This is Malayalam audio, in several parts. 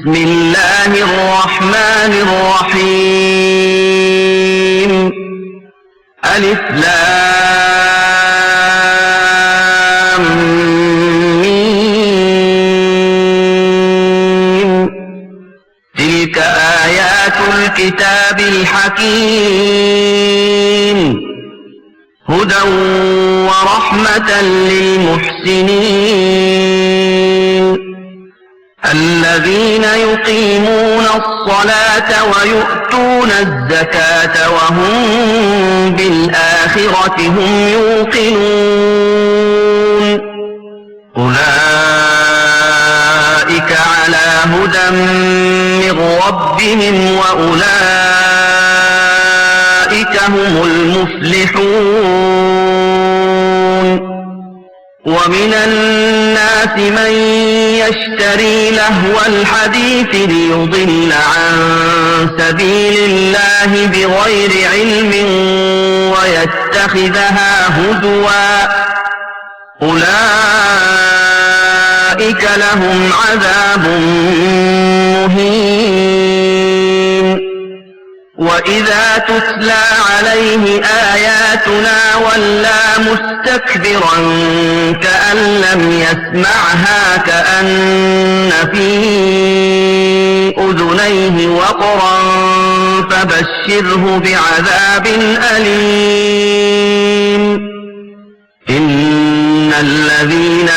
بسم الله الرحمن الرحيم ألف لام ميم تلك آيات الكتاب الحكيم هدى ورحمة للمحسنين الذين يقيمون الصلاة ويؤتون الزكاة وهم بالآخرة هم يوقنون أولئك على هدى من ربهم وأولئك هم المفلحون ومن الناس من يشتري لهو الحديث ليضل عن سبيل الله بغير علم ويتخذها هزوا أولئك لهم عذاب مهين وإذا تتلى عليه آياتنا ولى مستكبرا كأن لم يسمعها كأن في أذنيه وقرا فبشره بعذاب أليم إن الذين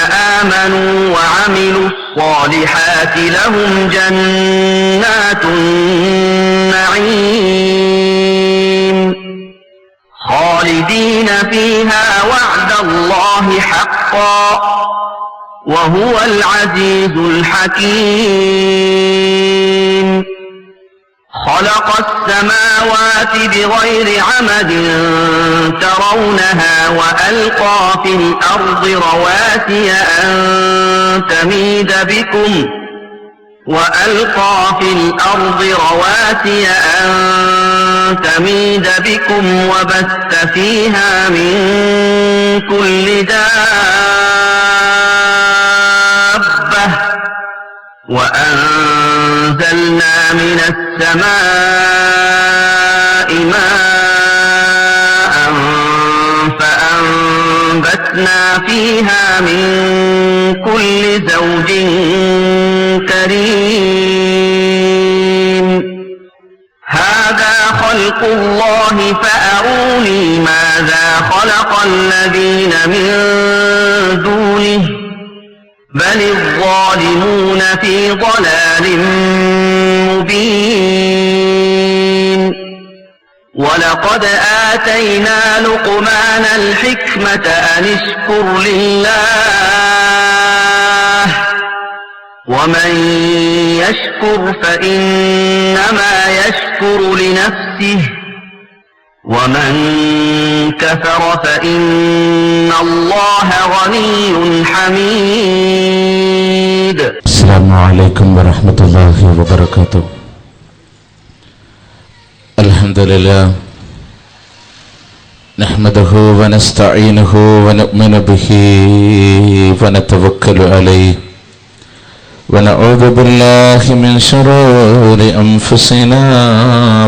آمنوا وعملوا الصالحات لهم جنات النعيم خالدين فيها وعد الله حقا وهو العزيز الحكيم خلق السماوات بغير عمد ترونها وألقى في الأرض رواسي أن تميد بكم وبث فيها من كل دابة وأنزلنا من السماء ماء فأنبتنا فيها من كل زوج كريم هذا خلق الله فأروني ماذا خلق الذين من دونه بل الظالمون في ضلال مبين ولقد آتينا لقمان الحكمة أن اشكر لله ومن يشكر فإنما يشكر لنفسه ومن كفر فإن الله غني حميد. السلام عليكم ورحمة الله وبركاته. الحمد لله نحمده ونستعينه ونؤمن به ونتوكل عليه ونعوذ بالله من شرور أنفسنا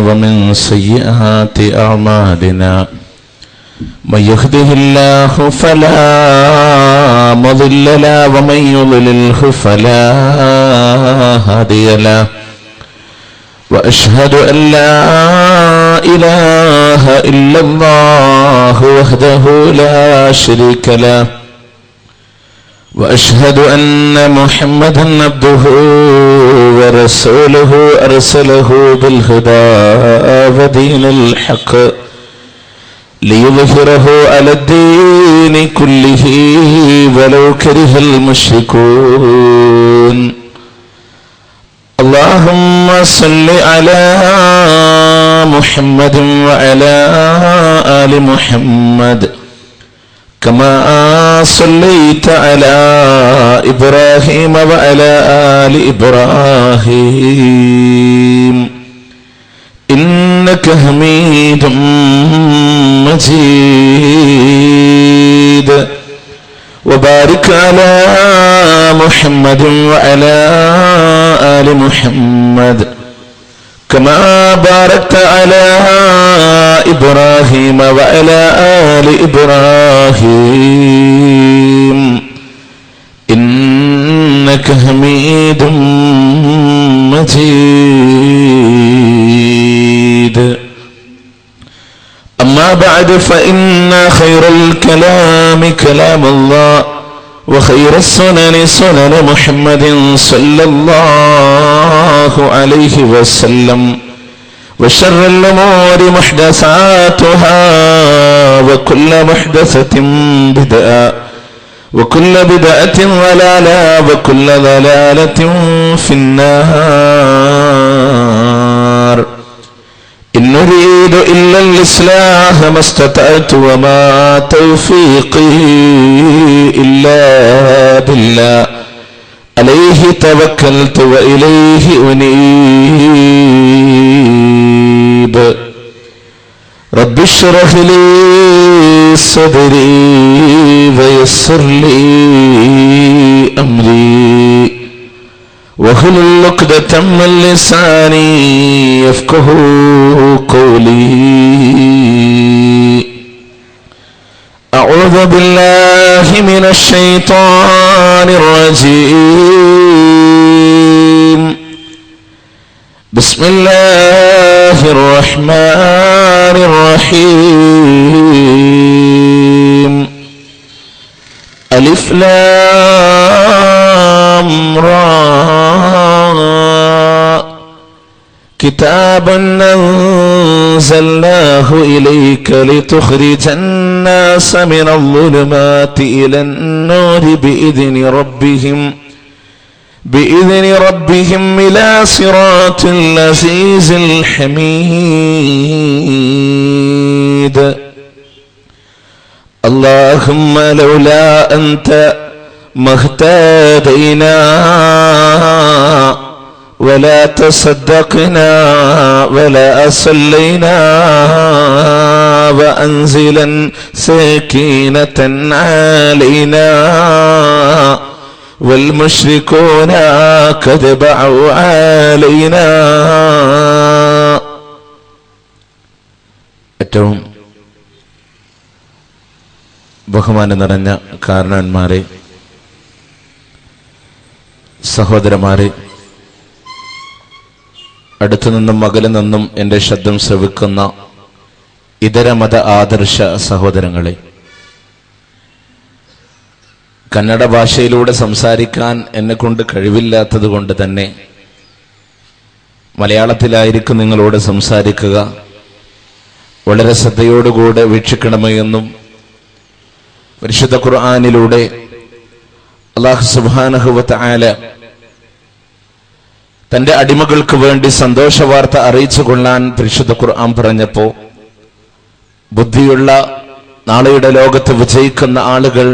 ومن سيئات أعمالنا من يهده الله فلا مضل له ومن يضلله فلا هادي له وأشهد أن لا إله إلا الله وحده لا شريك له وأشهد أن محمدا عبده ورسوله أرسله بالهدى ودين الحق ليظهره على الدين كله ولو كره المشركون. اللهم صل على محمد وعلى آل محمد كما صليت على إبراهيم وعلى آل إبراهيم إنك حميد مجيد وبارك على محمد وعلى آل محمد كما باركت على إبراهيم وعلى آل إبراهيم إنك حميد مجيد. أما بعد فإن خير الكلام كلام الله وخير السنن سنن محمد صلى الله عليه وسلم وشر الأمور محدثاتها وكل محدثة بدعة وكل بدعة ضلالة وكل ضلالة في النار. إن نريد إلا الإصلاح ما استطعت وما توفيقي إلا بالله عليه توكلت وإليه أنيب. رب اشرح لي صدري ويسر لي أمري واحلل عقدة من لساني يفقهوا قولي. أعوذ بالله من الشيطان الرجيم. بسم الله الرحمن الرحيم. ألف لام را كتاب أنزلناه إليك لتخرج الناس من الظلمات إلى النور بإذن ربهم إلى صراط العزيز الحميد. اللهم لولا أنت ما اهتدينا ولا تصدقنا ولا أصلينا وأنزلا سكينة علينا والمشركون قد بعوا علينا. ഏറ്റവും ബഹുമാനം നിറഞ്ഞ കാരണവന്മാരെ, സഹോദരന്മാരെ, അടുത്തു നിന്നും അകലെ നിന്നും എൻ്റെ ശബ്ദം ശ്രവിക്കുന്ന ഇതര മത ആദർശ സഹോദരങ്ങളെ, കന്നഡ ഭാഷയിലൂടെ സംസാരിക്കാൻ എന്നെ കൊണ്ട് കഴിവില്ലാത്തത് കൊണ്ട് തന്നെ മലയാളത്തിലായിരിക്കും നിങ്ങളോട് സംസാരിക്കുക. വളരെ ശ്രദ്ധയോടുകൂടെ വീക്ഷിക്കണമെന്നും പരിശുദ്ധ ഖുർആനിലൂടെ അല്ലാഹു സുബ്ഹാനഹു വ തആല തന്റെ അടിമകൾക്ക് വേണ്ടി സന്തോഷ വാർത്ത അറിയിച്ചു കൊള്ളാൻ പരിശുദ്ധ ഖുർആൻ പറഞ്ഞപ്പോ, ബുദ്ധിയുള്ള നാളെയുടെ ലോകത്ത് വിജയിക്കുന്ന ആളുകൾ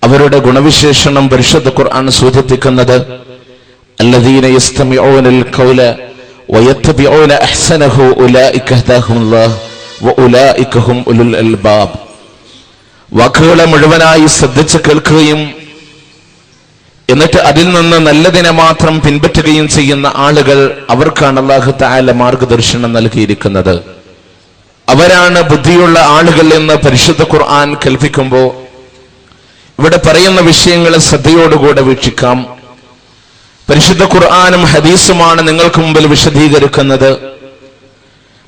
അവരുടെ ഗുണവിശേഷണം പരിശുദ്ധ ഖുർആൻ സൂചിപ്പിക്കുന്നത് അല്ലദീന യസ്തമിഊനൽ ഖൗല വയത്തബിഊന അഹ്സനഹു ഉലൈക ഹദാഹുമുല്ലാഹ് വഉലൈക ഹും ഉലുൽ അൽബാബ്. വാക്കുകളെ മുഴുവനായി ശ്രദ്ധിച്ച് കേൾക്കുകയും എന്നിട്ട് അതിൽ നിന്ന് നല്ലതിനെ മാത്രം പിൻപറ്റുകയും ചെയ്യുന്ന ആളുകൾ, അവർക്കാണ് അല്ലാഹു തആല മാർഗദർശനം നൽകിയിരിക്കുന്നത്. അവരാണ് ബുദ്ധിയുള്ള ആളുകൾ എന്ന് പരിശുദ്ധ ഖുർആൻ കൽപ്പിക്കുമ്പോൾ ഇവിടെ പറയുന്ന വിഷയങ്ങളെ ശ്രദ്ധയോടുകൂടെ വീക്ഷിക്കാം. പരിശുദ്ധ ഖുർആനും ഹദീസുമാണ് നിങ്ങൾക്ക് മുമ്പിൽ വിശദീകരിക്കുന്നത്.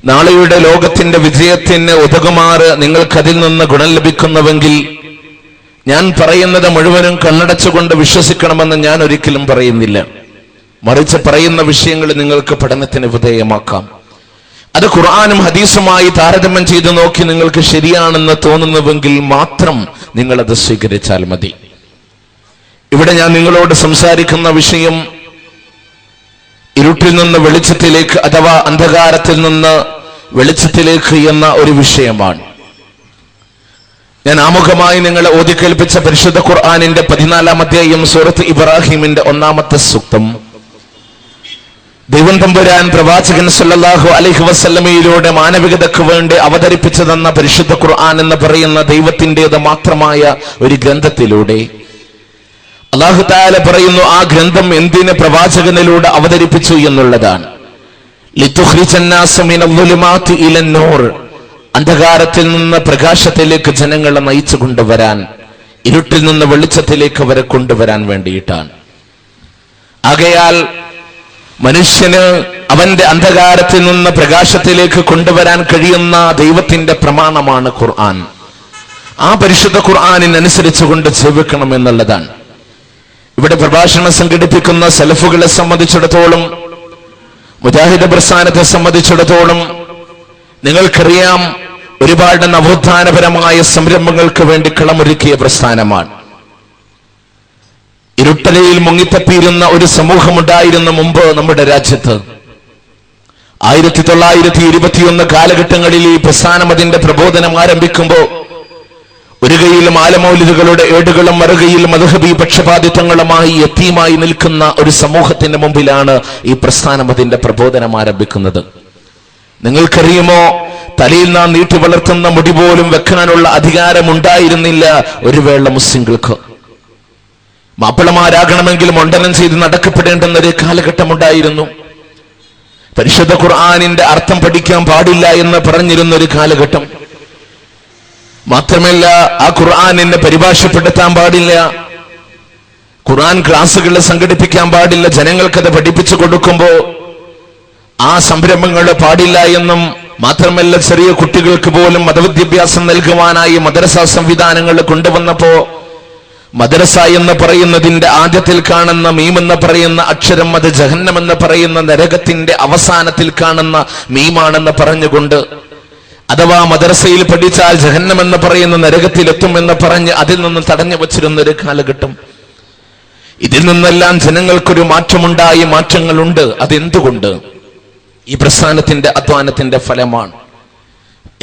നാളെയുടെ ലോകത്തിന്റെ വിജയത്തിന് ഉതകുമാറ് നിങ്ങൾക്കതിൽ നിന്ന് ഗുണം ലഭിക്കുന്നുവെങ്കിൽ ഞാൻ പറയുന്നത് മുഴുവനും കണ്ണടച്ചുകൊണ്ട് വിശ്വസിക്കണമെന്ന് ഞാൻ ഒരിക്കലും പറയുന്നില്ല. മറിച്ച് പറയുന്ന വിഷയങ്ങൾ നിങ്ങൾക്ക് പഠനത്തിന് വിധേയമാക്കാം. അത് ഖുർആനും ഹദീസുമായി താരതമ്യം ചെയ്ത് നോക്കി നിങ്ങൾക്ക് ശരിയാണെന്ന് തോന്നുന്നുവെങ്കിൽ മാത്രം നിങ്ങളത് സ്വീകരിച്ചാൽ മതി. ഇവിടെ ഞാൻ നിങ്ങളോട് സംസാരിക്കുന്ന വിഷയം ഇരുട്ടിൽ നിന്ന് വെളിച്ചത്തിലേക്ക് അഥവാ അന്ധകാരത്തിൽ നിന്ന് വെളിച്ചത്തിലേക്ക് എന്ന ഒരു വിഷയമാണ്. ഞാൻ ആമുഖമായി നിങ്ങളെ ഓതിക്കേൽപ്പിച്ച പരിശുദ്ധ ഖുർആനിന്റെ 14-ാം അധ്യായം സൂറത്ത് ഇബ്രാഹിമിന്റെ 1-ാമത്തെ സൂക്തം ദൈവം തമ്പുരാൻ പ്രവാചകൻ സല്ലല്ലാഹു അലൈഹി വസല്ലമയിലൂടെ മാനവികതയ്ക്ക് വേണ്ടി അവതരിപ്പിച്ചു തന്ന പരിശുദ്ധ ഖുർആൻ എന്ന് പറയുന്ന ദൈവത്തിൻ്റെത് മാത്രമായ ഒരു ഗ്രന്ഥത്തിലൂടെ അല്ലാഹു തആല പറയുന്നു, ആ ഗ്രന്ഥം എന്തിന് പ്രവാചകനിലൂടെ അവതരിപ്പിച്ചു എന്നുള്ളതാണ്. ലിതുഖ്രിജന്നാസ മിനൽ-ളുലുമാതി ഇലൻ-നൂർ, അന്ധകാരത്തിൽ നിന്ന് പ്രകാശത്തിലേക്ക് ജനങ്ങളെ നയിച്ചു കൊണ്ടുവരാൻ, ഇരുട്ടിൽ നിന്ന് വെളിച്ചത്തിലേക്ക് അവരെ കൊണ്ടുവരാൻ വേണ്ടിയിട്ടാണ്. ആകയാൽ മനുഷ്യന് അവന്റെ അന്ധകാരത്തിൽ നിന്ന് പ്രകാശത്തിലേക്ക് കൊണ്ടുവരാൻ കഴിയുന്ന ദൈവത്തിന്റെ പ്രമാണമാണ് ഖുർആൻ. ആ പരിശുദ്ധ ഖുർആനിനനുസരിച്ചുകൊണ്ട് ജീവിക്കണം എന്നുള്ളതാണ്. ഇവിടെ പ്രഭാഷണം സംഘടിപ്പിക്കുന്ന സലഫുകളെ സംബന്ധിച്ചിടത്തോളം, മുജാഹിദ് പ്രസ്ഥാനത്തെ സംബന്ധിച്ചിടത്തോളം നിങ്ങൾക്കറിയാം, ഒരുപാട് നവോത്ഥാനപരമായ സംരംഭങ്ങൾക്ക് വേണ്ടി കളമൊരുക്കിയ പ്രസ്ഥാനമാണ്. ഇരുട്ടലയിൽ മുങ്ങിത്തപ്പിയിരുന്ന ഒരു സമൂഹമുണ്ടായിരുന്ന മുമ്പ് നമ്മുടെ രാജ്യത്ത് 1921 കാലഘട്ടങ്ങളിൽ ഈ പ്രസ്ഥാനം അതിന്റെ പ്രബോധനം ആരംഭിക്കുമ്പോൾ ഒരു കൈയിൽ മാലമൗലിദുകളുടെ ഏടുകളും മറുകയിൽ മദ്ഹബി പക്ഷപാതിത്വങ്ങളുമായി യതീമായി നിൽക്കുന്ന ഒരു സമൂഹത്തിന്റെ മുമ്പിലാണ് ഈ പ്രസ്ഥാനം അതിന്റെ പ്രബോധനം ആരംഭിക്കുന്നത്. നിങ്ങൾക്കറിയുമോ, തലയിൽ നാം നീട്ടി വളർത്തുന്ന മുടി പോലും വെക്കാനുള്ള അധികാരമുണ്ടായിരുന്നില്ല ഒരു വേള മുസ്ലിങ്ങൾക്ക്. മാപ്പിളമാരാകണമെങ്കിൽ മണ്ഡലം ചെയ്ത് നടക്കപ്പെടേണ്ടുന്ന ഒരു കാലഘട്ടമുണ്ടായിരുന്നു. പരിശുദ്ധ ഖുർആനിന്റെ അർത്ഥം പഠിക്കാൻ പാടില്ല എന്ന് പറഞ്ഞിരുന്ന ഒരു കാലഘട്ടം. മാത്രമല്ല, ആ ഖുർആനിനെ പരിഭാഷപ്പെടുത്താൻ പാടില്ല, ഖുർആൻ ക്ലാസുകൾ സംഘടിപ്പിക്കാൻ പാടില്ല, ജനങ്ങൾക്കത് പഠിപ്പിച്ചു കൊടുക്കുമ്പോ ആ സംരംഭങ്ങൾ പാടില്ല എന്നും, മാത്രമല്ല ചെറിയ കുട്ടികൾക്ക് പോലും മതവിദ്യാഭ്യാസം നൽകുവാനായി മദ്രസ സംവിധാനങ്ങൾ കൊണ്ടുവന്നപ്പോ മദ്രസ എന്ന് പറയുന്നതിന്റെ ആദ്യത്തിൽ കാണുന്ന മീം എന്ന് പറയുന്ന അക്ഷരം അത് ജഹന്നം എന്ന് പറയുന്ന നരകത്തിന്റെ അവസാനത്തിൽ കാണുന്ന മീമാണെന്ന് പറഞ്ഞുകൊണ്ട്, അഥവാ മദ്രസയിൽ പഠിച്ചാൽ ജഹന്നം എന്ന് പറയുന്ന നരകത്തിലെത്തുമെന്ന് പറഞ്ഞ് അതിൽ നിന്ന് തടഞ്ഞു വച്ചിരുന്ന ഒരു കാലഘട്ടം. ഇതിൽ നിന്നെല്ലാം ജനങ്ങൾക്കൊരു മാറ്റമുണ്ടായി, മാറ്റങ്ങളുണ്ട്. അതെന്തുകൊണ്ട്? ഈ പ്രസ്ഥാനത്തിന്റെ അധ്വാനത്തിന്റെ ഫലമാണ്.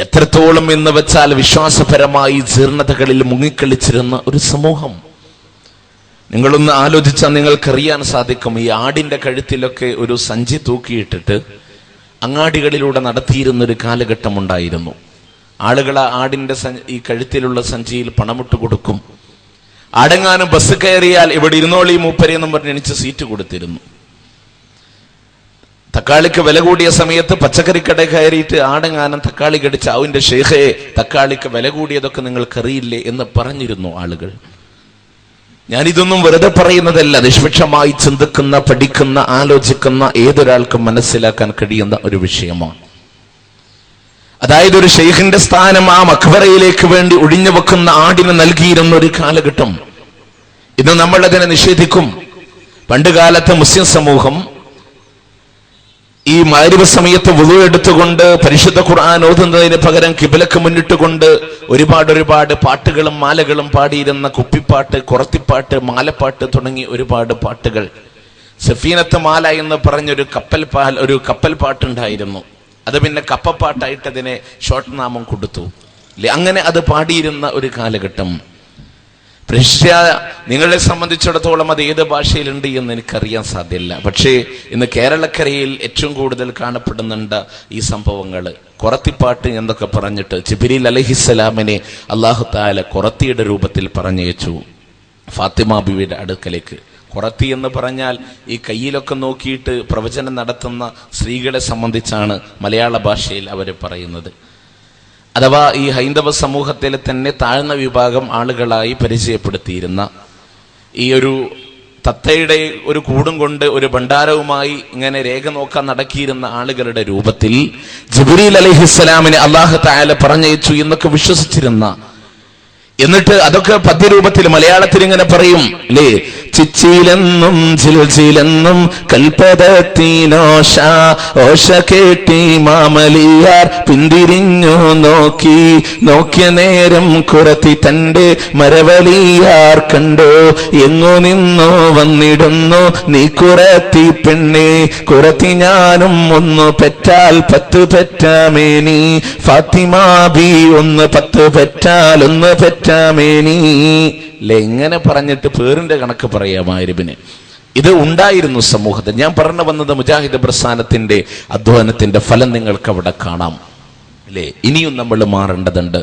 എത്രത്തോളം എന്ന് വെച്ചാൽ വിശ്വാസപരമായി ജീർണതകളിൽ മുങ്ങിക്കളിച്ചിരുന്ന ഒരു സമൂഹം. നിങ്ങളൊന്ന് ആലോചിച്ചാൽ നിങ്ങൾക്കറിയാൻ സാധിക്കും, ഈ ആടിന്റെ കഴുത്തിലൊക്കെ ഒരു സഞ്ചി തൂക്കിയിട്ടിട്ട് അങ്ങാടികളിലൂടെ നടത്തിയിരുന്നൊരു കാലഘട്ടം ഉണ്ടായിരുന്നു. ആളുകൾ ആ ആടിന്റെ ഈ കഴുത്തിലുള്ള സഞ്ചിയിൽ പണമിട്ട് കൊടുക്കും. ആടെങ്ങാനും ബസ് കയറിയാൽ ഇവിടെ ഇരുന്നോളി മൂപ്പരെ എന്നും പറഞ്ഞ് എനിക്ക് സീറ്റ് കൊടുത്തിരുന്നു. തക്കാളിക്ക് വില കൂടിയ സമയത്ത് പച്ചക്കറിക്കട കയറിയിട്ട് ആടെങ്ങാനും തക്കാളി കടിച്ച് അവന്റെ ഷെയ്ഖേ തക്കാളിക്ക് വില കൂടിയതൊക്കെ നിങ്ങൾക്കറിയില്ലേ എന്ന് പറഞ്ഞിരുന്നു ആളുകൾ. ഞാനിതൊന്നും വെറുതെ പറയുന്നതല്ല, നിഷ്പക്ഷമായി ചിന്തിക്കുന്ന, പഠിക്കുന്ന, ആലോചിക്കുന്ന ഏതൊരാൾക്കും മനസ്സിലാക്കാൻ കഴിയുന്ന ഒരു വിഷയമാണ്. അതായത് ഒരു ഷെയ്ഖിന്റെ സ്ഥാനം ആ മഖ്ബറയിലേക്ക് വേണ്ടി ഒഴിഞ്ഞു വെക്കുന്ന ആടിന് നൽകിയിരുന്ന ഒരു കാലഘട്ടം. ഇന്ന് നമ്മൾ അതിനെ നിഷേധിക്കും. പണ്ടുകാലത്ത് മുസ്ലിം സമൂഹം ഈ മഗ്‌രിബ് സമയത്ത് വുളു എടുത്തുകൊണ്ട് പരിശുദ്ധ ഖുർആൻ ഓതുന്നതിന് പകരം കിബിലക്ക് മുന്നിട്ടുകൊണ്ട് ഒരുപാട് പാട്ടുകളും മാലകളും പാടിയിരുന്ന കുപ്പിപ്പാട്ട്, കുറത്തിപ്പാട്ട്, മാലപ്പാട്ട് തുടങ്ങി ഒരുപാട് പാട്ടുകൾ. സഫീനത്ത് മാല എന്ന് പറഞ്ഞൊരു കപ്പൽ പാട്ടുണ്ടായിരുന്നു. അത് പിന്നെ കപ്പപ്പാട്ടായിട്ട് അതിനെ ഷോർട്ട് നാമം കൊടുത്തു. അങ്ങനെ അത് പാടിയിരുന്ന ഒരു കാലഘട്ടം. നിങ്ങളെ സംബന്ധിച്ചിടത്തോളം അത് ഏത് ഭാഷയിലുണ്ട് എന്ന് എനിക്കറിയാൻ സാധ്യമല്ല. പക്ഷേ ഇന്ന് കേരളക്കരയിൽ ഏറ്റവും കൂടുതൽ കാണപ്പെടുന്നുണ്ട് ഈ സംഭവങ്ങൾ. കുറത്തിപ്പാട്ട് എന്നൊക്കെ പറഞ്ഞിട്ട് ജിബ്രീൽ അലൈഹിസ്സലാമിനെ അല്ലാഹു തആല കുറത്തിയുടെ രൂപത്തിൽ പറഞ്ഞയച്ചു ഫാത്തിമ ബീവിയുടെ അടുക്കലേക്ക്. കുറത്തി എന്ന് പറഞ്ഞാൽ ഈ കയ്യിലൊക്കെ നോക്കിയിട്ട് പ്രവചനം നടത്തുന്ന സ്ത്രീകളെ സംബന്ധിച്ചാണ് മലയാള ഭാഷയിൽ അവർ പറയുന്നത്. അഥവാ ഈ ഹൈന്ദവ സമൂഹത്തിലെ തന്നെ താഴ്ന്ന വിഭാഗം ആളുകളായി പരിചയപ്പെടുത്തിയിരുന്ന ഈ ഒരു തത്തയുടെ ഒരു കൂടും കൊണ്ട് ഒരു ഭണ്ഡാരവുമായി ഇങ്ങനെ രേഖ നോക്കാൻ നടക്കിയിരുന്ന ആളുകളുടെ രൂപത്തിൽ ജിബ്രീൽ അലൈഹിസ്സലാമിനെ അല്ലാഹു തആല പറഞ്ഞയച്ചു എന്നൊക്കെ വിശ്വസിച്ചിരുന്ന, എന്നിട്ട് അതൊക്കെ പദ്യരൂപത്തിൽ മലയാളത്തിൽ ഇങ്ങനെ പറയും അല്ലേ, ചിച്ചിലെന്നും ചിൽച്ചിലെന്നും കൽപ്പതത്തിനോഷ ഓഷ കേട്ടി മാമലിയാർ പിന്തിരിഞ്ഞു നോക്കിയ നേരം കുറത്തി തന്റെ മരവലിയാർ കണ്ടോ, എങ്ങോ നിന്നോ വന്നിടുന്നു നീ കുറത്തി പെണ്ണെ, കുറത്തി ഞാനും ഒന്ന് പെറ്റാൽ 10 പെറ്റാമേനി, ഫാത്തിമാ ബി 10 പെറ്റാൽ 1 പെറ്റാമേനി. എങ്ങനെ പറഞ്ഞിട്ട് പേരിന്റെ കണക്ക് പറയാം മഗ്‌രിബിന്. ഇത് ഉണ്ടായിരുന്നു സമൂഹത്തിൽ. ഞാൻ പറഞ്ഞു വന്നത് മുജാഹിദ് പ്രസ്ഥാനത്തിന്റെ അധ്വാനത്തിന്റെ ഫലം നിങ്ങൾക്ക് അവിടെ കാണാം അല്ലേ. ഇനിയും നമ്മൾ മാറേണ്ടതുണ്ട്.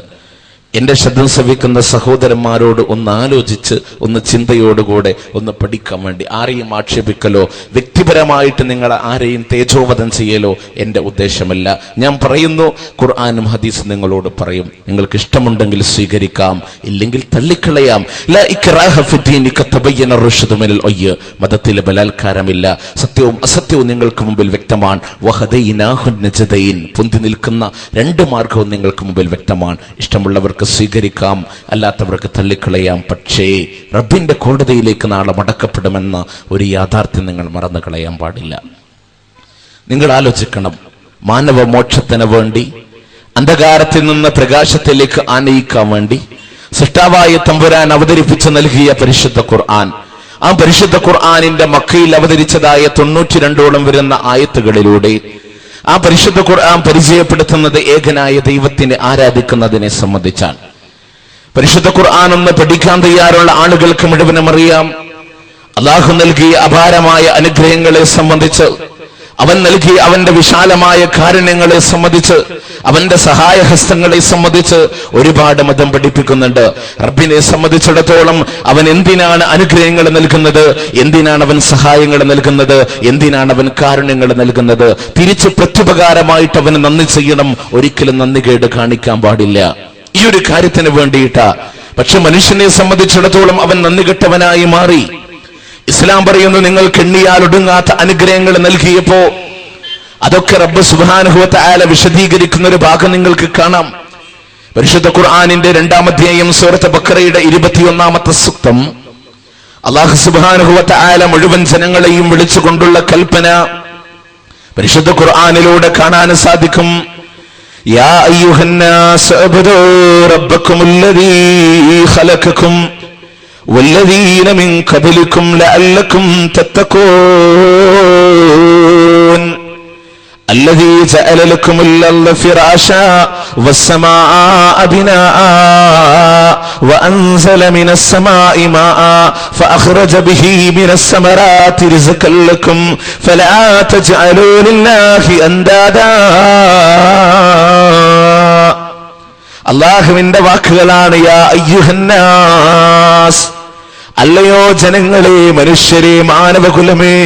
എന്റെ ശബ്ദം ശ്രവിക്കുന്ന സഹോദരന്മാരോട് ഒന്ന് ആലോചിച്ച്, ഒന്ന് ചിന്തയോടുകൂടെ ഒന്ന് പഠിക്കാൻ വേണ്ടി. ആരെയും ആക്ഷേപിക്കലോ വ്യക്തിപരമായിട്ട് നിങ്ങൾ ആരെയും തേജോവധം ചെയ്യലോ എന്റെ ഉദ്ദേശമല്ല. ഞാൻ പറയുന്നു, ഖുർആനും ഹദീസും നിങ്ങളോട് പറയും. നിങ്ങൾക്ക് ഇഷ്ടമുണ്ടെങ്കിൽ സ്വീകരിക്കാം, ഇല്ലെങ്കിൽ തള്ളിക്കളയാം. ലാ ഇക്റാഹ ഫിദ്ദീനി ഖദ് തബയ്യന റുശ്ദു മിനൽ ഗയ്യ്. മതത്തിൽ ബലാത്കാരമില്ല. സത്യവും അസത്യവും നിങ്ങൾക്ക് മുമ്പിൽ വ്യക്തമാണ്. വഹദൈനാഹു നജ്ദൈൻ. പൊന്തി നിൽക്കുന്ന രണ്ട് മാർഗവും നിങ്ങൾക്ക് മുമ്പിൽ വ്യക്തമാണ്. ഇഷ്ടമുള്ളവർക്ക് സ്വീകരിക്കാം, അല്ലാത്തവർക്ക് തള്ളിക്കളയാം. പക്ഷേ റബ്ബിന്റെ കോടതിയിലേക്ക് നാളെ മടക്കപ്പെടുമെന്ന ഒരു യാഥാർത്ഥ്യം നിങ്ങൾ മറന്നു കളയാൻ പാടില്ല. നിങ്ങൾ ആലോചിക്കണം, മാനവ മോക്ഷത്തിന് വേണ്ടി, അന്ധകാരത്തിൽ നിന്ന് പ്രകാശത്തിലേക്ക് ആനയിക്കാൻ വേണ്ടി സൃഷ്ടാവായ തമ്പുരാൻ അവതരിപ്പിച്ച് നൽകിയ പരിശുദ്ധ ഖുർആൻ, ആ പരിശുദ്ധ ഖുർആനിന്റെ മക്കയിൽ അവതരിച്ചതായ 92ഓളം വരുന്ന ആയത്തുകളിലൂടെ ആ പരിശുദ്ധ ഖുർആൻ പരിചയപ്പെടുത്തുന്നത് ഏകനായ ദൈവത്തിനെ ആരാധിക്കുന്നതിനെ സംബന്ധിച്ചാണ്. പരിശുദ്ധ ഖുർആൻ ഒന്ന് പഠിക്കാൻ തയ്യാറുള്ള ആളുകൾക്ക് മുഴുവനും അറിയാം, അല്ലാഹു നൽകിയ അപാരമായ അനുഗ്രഹങ്ങളെ സംബന്ധിച്ച്, അവൻ നൽകിയ അവന്റെ വിശാലമായ കാരുണ്യങ്ങളെ സംബന്ധിച്ച്, അവന്റെ സഹായഹസ്തങ്ങളെ സംബന്ധിച്ച് ഒരുപാട് മതം പഠിപ്പിക്കുന്നുണ്ട്. റബ്ബിനെ സംബന്ധിച്ചിടത്തോളം അവൻ എന്തിനാണ് അനുഗ്രഹങ്ങൾ നൽകുന്നത്, എന്തിനാണ് അവൻ സഹായങ്ങൾ നൽകുന്നത്, എന്തിനാണ് അവൻ കാരുണ്യങ്ങൾ നൽകുന്നത്, തിരിച്ച് പ്രത്യുപകാരമായിട്ട് അവന് നന്ദി ചെയ്യണം. ഒരിക്കലും നന്ദി കേട് കാണിക്കാൻ പാടില്ല. ഈ ഒരു കാര്യത്തിന് വേണ്ടിയിട്ടാ. പക്ഷെ മനുഷ്യനെ സംബന്ധിച്ചിടത്തോളം അവൻ നന്ദി കെട്ടവനായി മാറി. ഇസ്ലാം പറയുന്നു, നിങ്ങൾക്ക് എണ്ണിയാൽ ഒടുങ്ങാത്ത അനുഗ്രഹങ്ങൾ നൽകിയപ്പോ അതൊക്കെ റബ്ബ് സുബ്ഹാനഹു വ തആല വിശദീകരിക്കുന്ന ഒരു ഭാഗം നിങ്ങൾക്ക് കാണാം. പരിശുദ്ധ ഖുർആനിന്റെ 2-ാം അധ്യായം സൂറത്ത് ബഖറയുടെ 21-ാമത്തെ സൂക്തം. അല്ലാഹു സുബ്ഹാനഹു വ തആല മുഴുവൻ ജനങ്ങളെയും വിളിച്ചുകൊണ്ടുള്ള കൽപ്പന പരിശുദ്ധ ഖുർആനിലൂടെ കാണാൻ സാധിക്കും. യാ അയ്യുഹന്നാസ് അബ്ദൂ റബ്ബക്കുമുല്ലദീ ഖലഖക്കും വല്ലദീന മിൻ ഖബ്ലിക്കും ലഅല്ലക്കും തത്തഖൂൻ الذي جعل لكم الأرض فراشا والسماء بناء وأنزل من السماء ماء فأخرج به من الثمرات رزقا لكم فلا تجعلوا لله أندادا. അല്ലാഹുവിന്റെ വാക്കുകളാണ്. യാ അയ്യുഹന്നാസ്, അല്ലയോ ജനങ്ങളെ, മനുഷ്യരെ, മാനവകുലമേ,